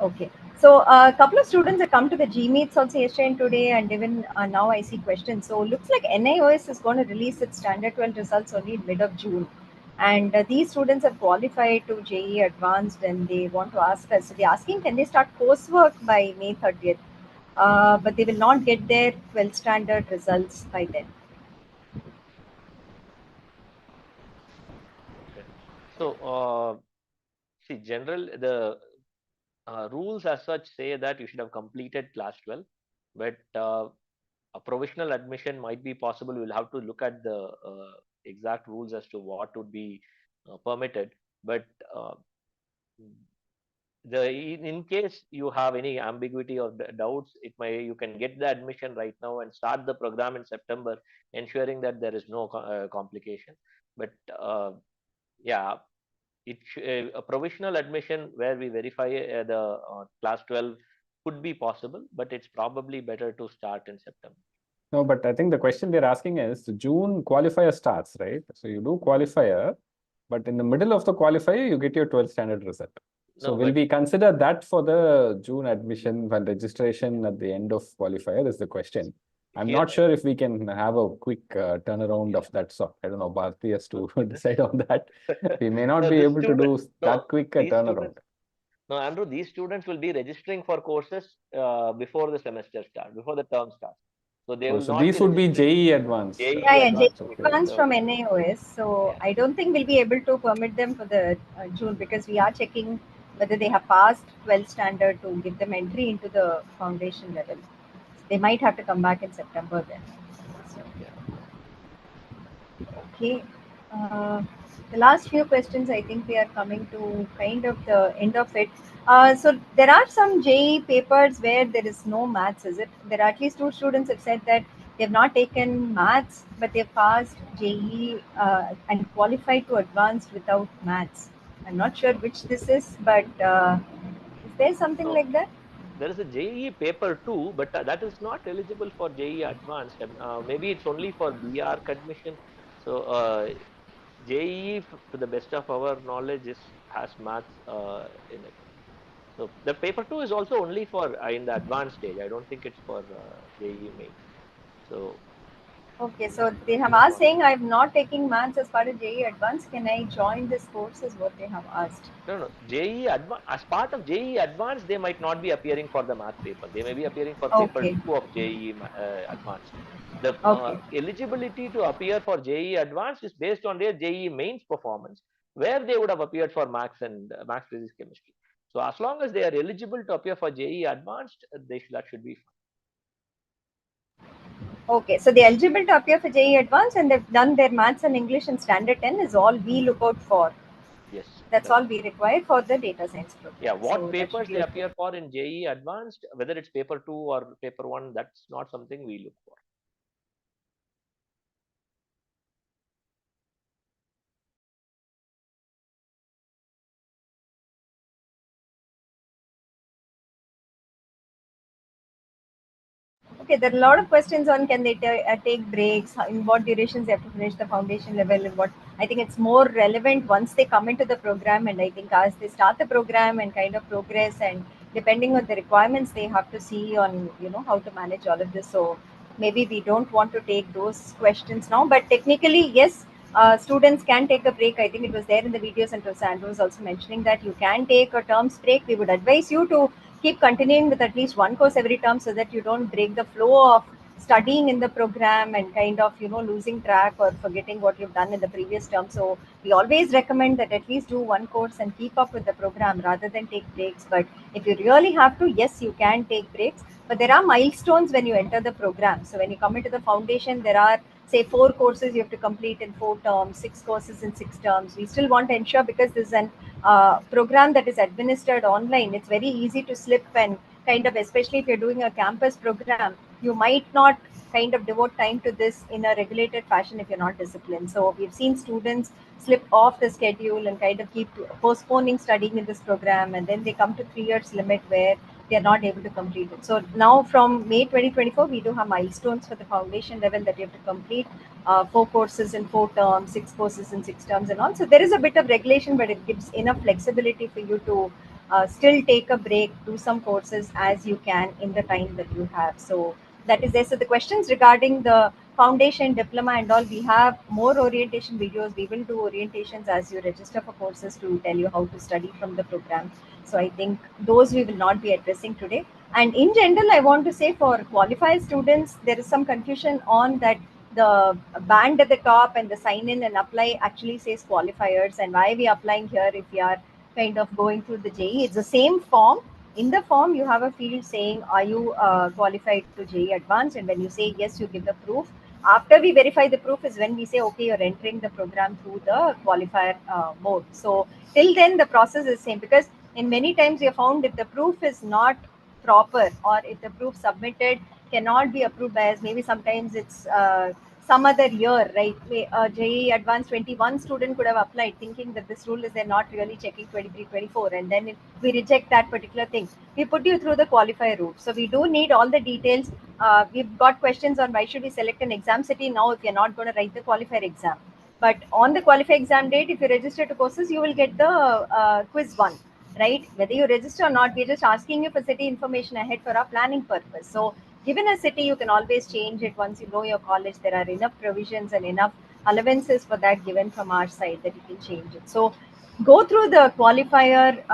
Okay. So a couple of students have come to the JEE meets also yesterday and today, and even now I see questions. So looks like NIOS is going to release its standard 12 results only in mid of June. And these students have qualified to JEE Advanced and they want to ask us. So they're asking, can they start coursework by May 30th? But they will not get their 12 standard results by then. Okay. So see, the rules as such say that you should have completed class 12, but a provisional admission might be possible. We'll have to look at the exact rules as to what would be permitted. But in case you have any ambiguity or doubts, you can get the admission right now and start the program in September, ensuring that there is no complication. But yeah, a provisional admission where we verify the class 12 could be possible, but it's probably better to start in September. No, but I think the question they're asking is June qualifier starts, right? So you do qualifier, but in the middle of the qualifier, you get your 12th standard result. So will we consider that for the June admission and registration at the end of qualifier is the question. I'm not sure if we can have a quick turnaround of that sort. I don't know, Bharti has to decide on that. We may not be able to do that quick a turnaround. No, Andrew, these students will be registering for courses before the semester starts, before the term starts. So they Oh, will so not be these would be registering JEE advanced. Yeah, JEE yeah, JEE advanced. Okay. advanced So from NIOS. So yeah, I don't think we'll be able to permit them for the June, because we are checking whether they have passed 12th standard to give them entry into the foundation level. They might have to come back in September then. So, yeah. okay. Uh, the last few questions, I think we are coming to kind of the end of it. So there are some JEE papers where there is no maths, is it? There are at least two students have said that they have not taken maths, but they've passed JEE and qualified to advanced without maths. I'm not sure which this is, but is there something No, like that? there is a JEE paper too, but that is not eligible for JEE advanced. Maybe it's only for BArch admission. So JEE, to the best of our knowledge, is has maths in it. So the paper two is also only for in the advanced stage. I don't think it's for JEE mains. So Okay, so they have depending asked upon saying I'm not taking maths as part of JEE advanced. Can I join this course? Is what they have asked. no JEE as part of JEE advanced, they might not be appearing for the math paper. They may be appearing for paper Okay, two of JEE advanced. The okay. eligibility to appear for JEE advanced is based on their JEE mains performance, where they would have appeared for maths and maths, physics, chemistry. So as long as they are eligible to appear for JEE advanced, that should be fine. Okay, so they're eligible to appear for JEE Advanced and they've done their maths and English in Standard 10 is all we look out for. Yes, That's all correct. we require for the data science Yeah, program. what So that should papers be they okay. appear for in JEE advanced, whether it's paper two or paper one, that's not something we look for. Okay, there are a lot of questions on can they take breaks, in what durations they have to finish the foundation level, and what I think it's more relevant once they come into the program. And I think as they start the program and kind of progress, and depending on the requirements, they have to see on how to manage all of this. So maybe we don't want to take those questions now, but technically, yes. Students can take a break. I think it was there in the videos, and Sandro was also mentioning that you can take a terms break. We would advise you to keep continuing with at least one course every term so that you don't break the flow of studying in the program and kind of losing track or forgetting what you've done in the previous term. So we always recommend that at least do one course and keep up with the program rather than take breaks. But if you really have to, yes, you can take breaks, but there are milestones when you enter the program. So when you come into the foundation, there are say 4 courses you have to complete in 4 terms, 6 courses in 6 terms. We still want to ensure, because this is an program that is administered online, it's very easy to slip, and kind of, especially if you're doing a campus program, you might not kind of devote time to this in a regulated fashion if you're not disciplined. So we've seen students slip off the schedule and kind of keep postponing studying in this program, and then they come to 3 years limit where they are not able to complete it. So now from May 2024, we do have milestones for the foundation level that you have to complete 4 courses in 4 terms, 6 courses in 6 terms, and all. So there is a bit of regulation, but it gives enough flexibility for you to still take a break, do some courses as you can in the time that you have. So that is there. So the questions regarding the foundation, diploma, and all, we have more orientation videos. We will do orientations as you register for courses to tell you how to study from the program. So I think those we will not be addressing today. And in general, I want to say for qualified students, there is some confusion on that the band at the top and the sign in and apply actually says qualifiers, and why we are applying here if we are kind of going through the JEE. It's the same form. In the form, you have a field saying, are you qualified to JEE Advanced? And when you say yes, you give the proof. After we verify the proof is when we say, okay, you're entering the program through the qualifier mode. So till then, the process is same, because in many times we have found if the proof is not proper, or if the proof submitted cannot be approved by us, maybe sometimes it's some other year, right? JEE Advanced 21 student could have applied thinking that this rule is they're not really checking 23, 24, and then we reject that particular thing. We put you through the qualifier route. So we do need all the details. We've got questions on why should we select an exam city now if you're not going to write the qualifier exam. But on the qualifier exam date, if you register to courses, you will get the quiz one, right? Whether you register or not, we're just asking you for city information ahead for our planning purpose. So given a city, you can always change it once you know your college. There are enough provisions and enough allowances for that given from our side that you can change it. So go through the qualifier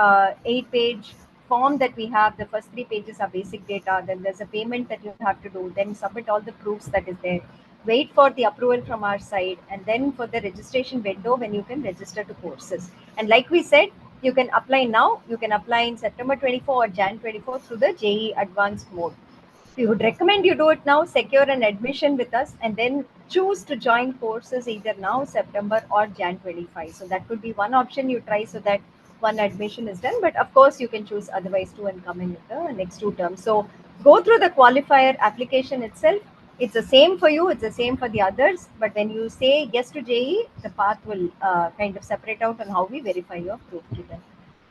8-page form that we have. The first 3 pages are basic data. Then there's a payment that you have to do. Then submit all the proofs that is there. Wait for the approval from our side, and then for the registration window when you can register to courses. And like we said, you can apply now. You can apply in September 24 or Jan 24 through the JEE advanced mode. We would recommend you do it now, secure an admission with us, and then choose to join courses either now, September, or Jan 25. So that could be one option you try so that one admission is done. But of course, you can choose otherwise too and come in with the next 2 terms. So go through the qualifier application itself. It's the same for you, it's the same for the others. But when you say yes to JEE, the path will kind of separate out on how we verify your proof given.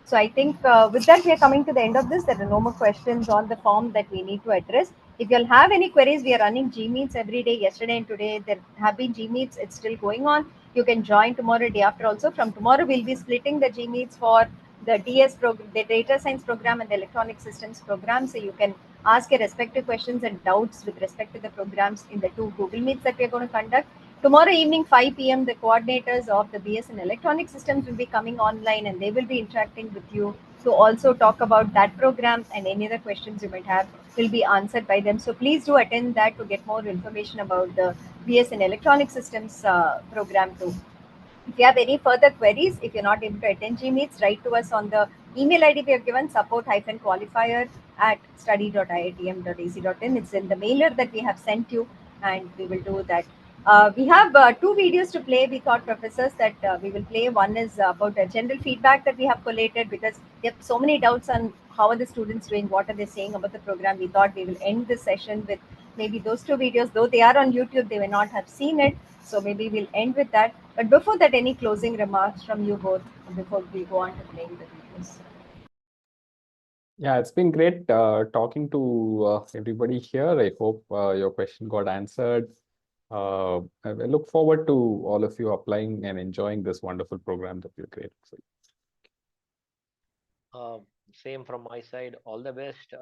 So I think with that, we are coming to the end of this. There are no more questions on the form that we need to address. If you'll have any queries, we are running G meets every day. Yesterday and today, there have been G meets. It's still going on. You can join tomorrow, day after also. From tomorrow, we'll be splitting the G meets for the DS program, the data science program and the electronic systems program. So you can ask your respective questions and doubts with respect to the programs in the 2 Google Meets that we are going to conduct. Tomorrow evening, 5 p.m., the coordinators of the BS in Electronic Systems will be coming online, and they will be interacting with you to also talk about that program, and any other questions you might have will be answered by them. So please do attend that to get more information about the BS in Electronic Systems program too. If you have any further queries, if you're not able to attend G meets, write to us on the email ID we have given, support-qualifier@study.iitm.ac.in. It's in the mailer that we have sent you, and we will do that. We have 2 videos to play. We thought, professors, that we will play. One is about a general feedback that we have collated, because there are so many doubts on how are the students doing, what are they saying about the program. We thought we will end this session with maybe those 2 videos. Though they are on YouTube, they may not have seen it. So maybe we'll end with that. But before that, any closing remarks from you both before we go on to playing the videos? Yeah, it's been great talking to everybody here. I hope your question got answered. I look forward to all of you applying and enjoying this wonderful program that we've created for you. Same from my side. All the best.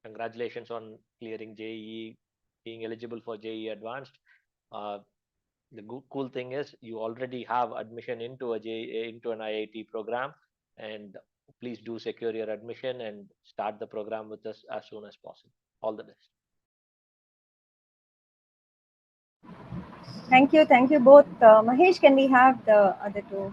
Congratulations on clearing JEE, being eligible for JEE Advanced. The cool thing is you already have admission into an IIT program, and please do secure your admission and start the program with us as soon as possible. All the best. Thank you both. Mahesh, can we have the other 2?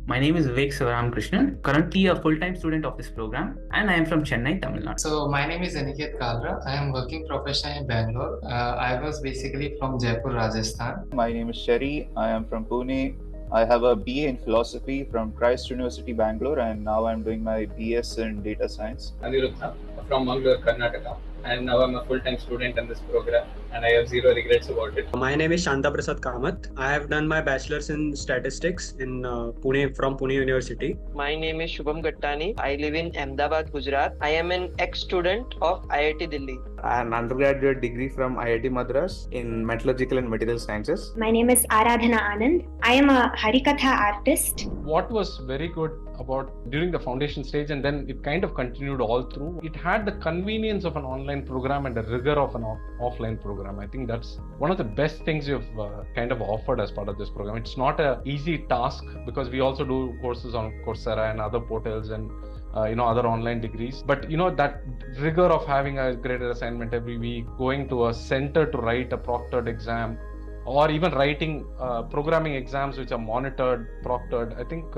My name is Vivek Sivaram-Krishnan, currently a full-time student of this program, and I am from Chennai, Tamil Nadu. So my name is Aniket Kalra. I am working professional in Bangalore. I was basically from Jaipur, Rajasthan. My name is Sherry. I am from Pune. I have a BA in philosophy from Christ University, Bangalore, and now I'm doing my BS in data science. Aniruddha from Mangalore, Karnataka, and now I'm a full-time student in this program, and I have zero regrets about it. My name is Shanta Prasad Kamath. I have done my bachelor's in statistics in Pune from Pune University. My name is Shubham Gattani. I live in Ahmedabad, Gujarat. I am an ex-student of IIT Delhi. I am an undergraduate degree from IIT Madras in Metallurgical and Material Sciences. My name is Aradhana Anand. I am a Harikatha artist. What was very good about during the foundation stage, and then it kind of continued all through, it had the convenience of an online program and the rigor of an offline program. I think that's one of the best things you've kind of offered as part of this program. It's not an easy task, because we also do courses on Coursera and other portals and other online degrees, but that rigor of having a graded assignment every week, going to a center to write a proctored exam, or even writing programming exams which are monitored, proctored, I think,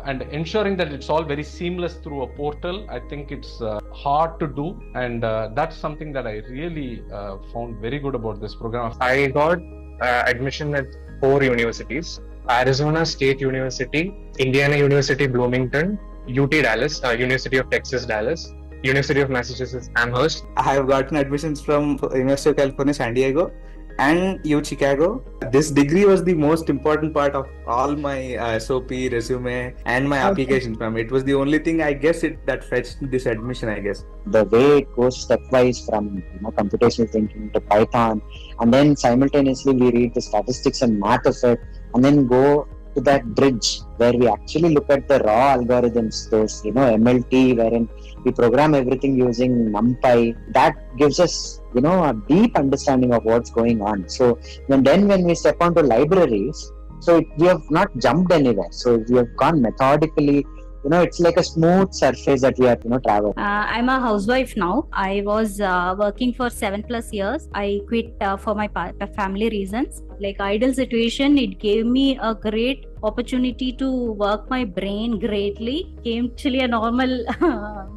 and ensuring that it's all very seamless through a portal. I think it's hard to do, and that's something that I really found very good about this program. I got admission at 4 universities: Arizona State University, Indiana University Bloomington, UT Dallas, University of Texas Dallas, University of Massachusetts Amherst. I have gotten admissions from University of California, San Diego, and U Chicago. This degree was the most important part of all my SOP, resume, and my application form. It was the only thing, I guess, that fetched this admission, I guess. The way it goes stepwise from computational thinking to Python, and then simultaneously we read the statistics and math of it, and then go to that bridge where we actually look at the raw algorithms, those MLT, wherein we program everything using NumPy. That gives us a deep understanding of what's going on. So when we step onto libraries, so we have not jumped anywhere. So we have gone methodically. It's like a smooth surface that we are traveling. I'm a housewife now. I was working for 7+ years. I quit for my family reasons. Like ideal situation, it gave me a great opportunity to work my brain greatly. Came actually a normal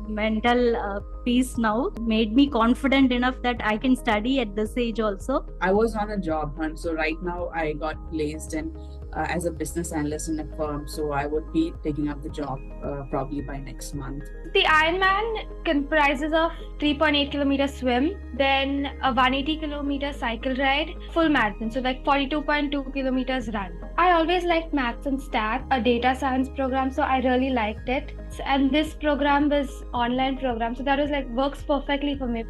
mental peace now. Made me confident enough that I can study at this age also. I was on a job hunt, so right now I got placed in as a business analyst in a firm. So I would be taking up the job probably by next month. The Ironman comprises of 3.8 kilometer swim, then a 180 kilometer cycle ride, full marathon, so like 42.2 kilometers run. I always liked maths and stat, a data science program, so I really liked it. And this program was online program, so that was like works perfectly for me.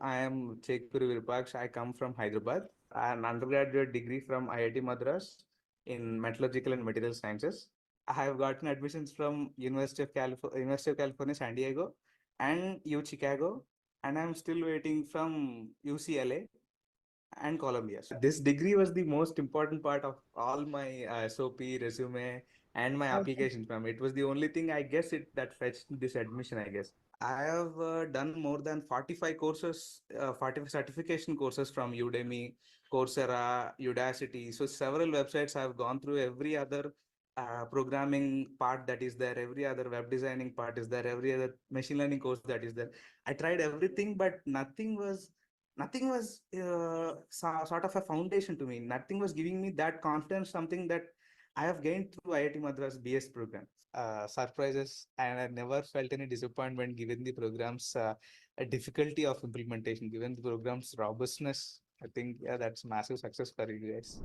I am Chekpuri Virupaksh. I come from Hyderabad. I have an undergraduate degree from IIT Madras in Metallurgical and Material Sciences. I have gotten admissions from University of California, San Diego, and U Chicago, and I'm still waiting from UCLA and Columbia. So this degree was the most important part of all my SOP, resume, and my application form. It was the only thing I guess that fetched this admission, I guess. I have done more than 45 courses, 45 certification courses from Udemy, Coursera, Udacity. So several websites I have gone through. Every other programming part that is there, every other web designing part is there, every other machine learning course that is there. I tried everything, but nothing was sort of a foundation to me. Nothing was giving me that confidence, something that I have gained through IIT Madras BS program. Surprises, and I never felt any disappointment given the program's a difficulty of implementation, given the program's robustness. I think that's massive success for you guys.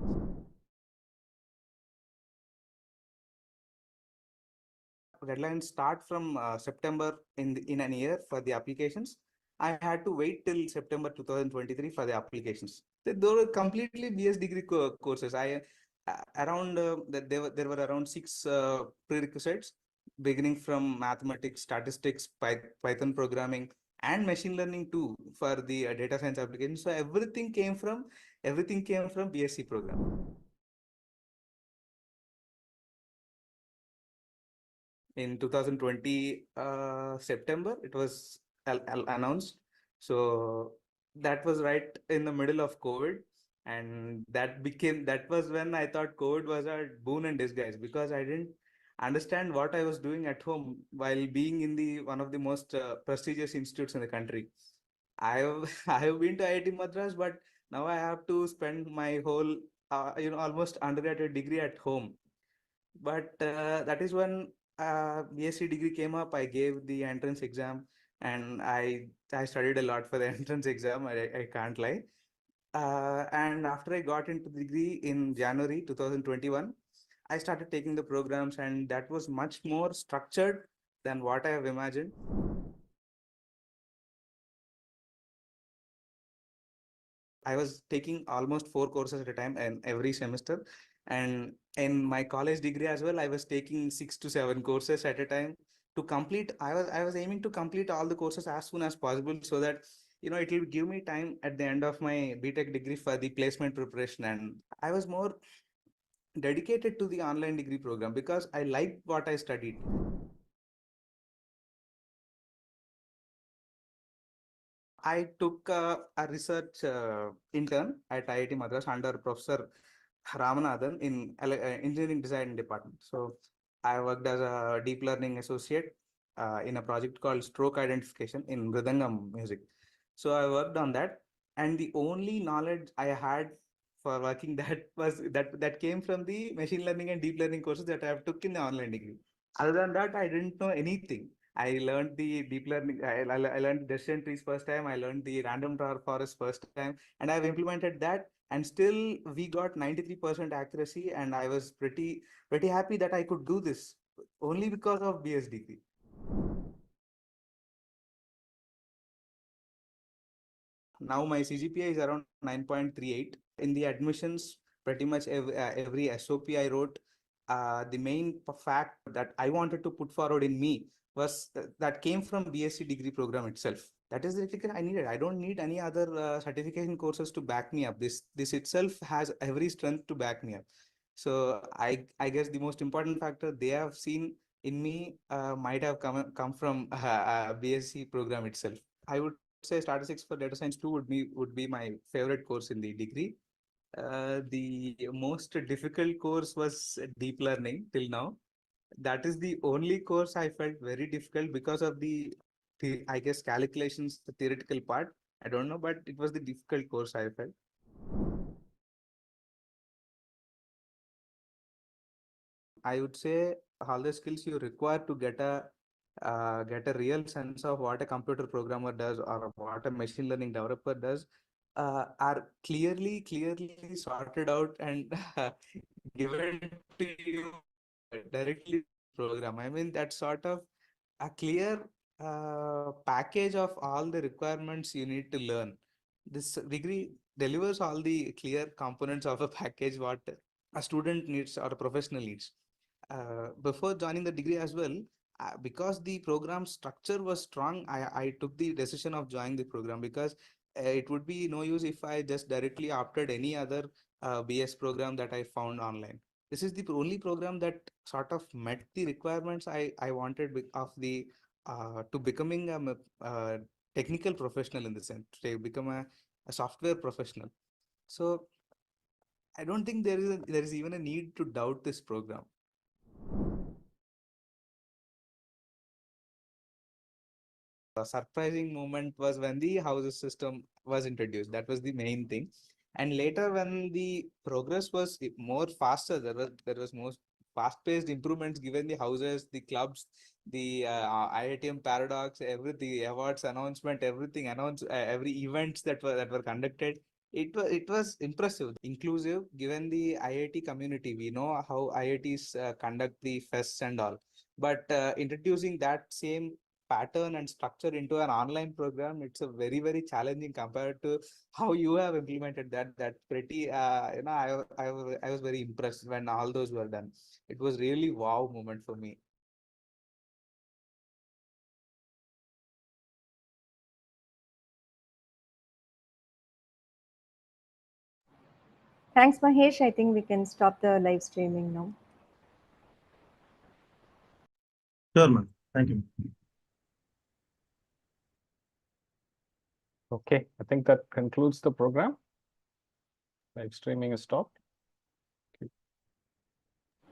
Deadlines start from September in an year for the applications. I had to wait till September 2023 for the applications. They were completely BS degree courses. There were around 6 prerequisites, beginning from mathematics, statistics, Python programming, and machine learning too for the data science application. So everything came from BSc program. In 2020 September, it was announced. So that was right in the middle of COVID, and that was when I thought COVID was a boon in disguise, because I didn't understand what I was doing at home while being in the one of the most prestigious institutes in the country. I have I have been to IIT Madras, but now I have to spend my whole almost undergraduate degree at home. But that is when BSc degree came up. I gave the entrance exam, and I studied a lot for the entrance exam. I can't lie. And after I got into the degree in January 2021, I started taking the programs, and that was much more structured than what I have imagined. I was taking almost 4 courses at a time and every semester. And in my college degree as well, I was taking 6 to 7 courses at a time to complete. I was aiming to complete all the courses as soon as possible, so that it will give me time at the end of my BTech degree for the placement preparation. And I was more dedicated to the online degree program because I liked what I studied. I took a research intern at IIT Madras under Professor Ramanathan in engineering design department. So I worked as a deep learning associate in a project called stroke identification in Mridangam music. So I worked on that, and the only knowledge I had for working that came from the machine learning and deep learning courses that I have took in the online degree. Other than that, I didn't know anything. I learned the deep learning. I learned decision trees first time. I learned the random drawer forest first time, and I've implemented that and still we got 93% accuracy, and I was pretty happy that I could do this only because of BS degree. Now my CGPA is around 9.38. In the admissions, pretty much every SOP I wrote, the main fact that I wanted to put forward in me was that came from BSc degree program itself. That is the certificate I needed. I don't need any other certification courses to back me up. This itself has every strength to back me up. So I guess the most important factor they have seen in me might have come from BSc program itself. I would say statistics for data science 2 would be my favorite course in the degree. The most difficult course was deep learning till now. That is the only course I felt very difficult because of the I guess calculations, the theoretical part. I don't know, but it was the difficult course I felt. I would say all the skills you require to get a real sense of what a computer programmer does or what a machine learning developer does are clearly sorted out and given to you directly program. I mean, that's sort of a clear package of all the requirements you need to learn. This degree delivers all the clear components of a package what a student needs or a professional needs. Before joining the degree as well, because the program structure was strong, I took the decision of joining the program because it would be no use if I just directly opted any other BS program that I found online. This is the only program that sort of met the requirements I wanted of the to becoming a technical professional in the sense to become a software professional. So I don't think there is even a need to doubt this program. A surprising moment was when the houses system was introduced. That was the main thing. And later when the progress was more faster, there was more fast-paced improvements given the houses, the clubs, the IITM paradox, everything, awards announcement, everything announced, every events that were conducted. It was impressive, inclusive. Given the IIT community, we know how IITs conduct the fests and all, but introducing that same pattern and structure into an online program, it's a very challenging compared to how you have implemented that pretty I was very impressed when all those were done. It was really wow moment for me. Thanks, Mahesh. I think we can stop the live streaming now. Sure, ma'am. Thank you. Okay, I think that concludes the program. Live streaming is stopped.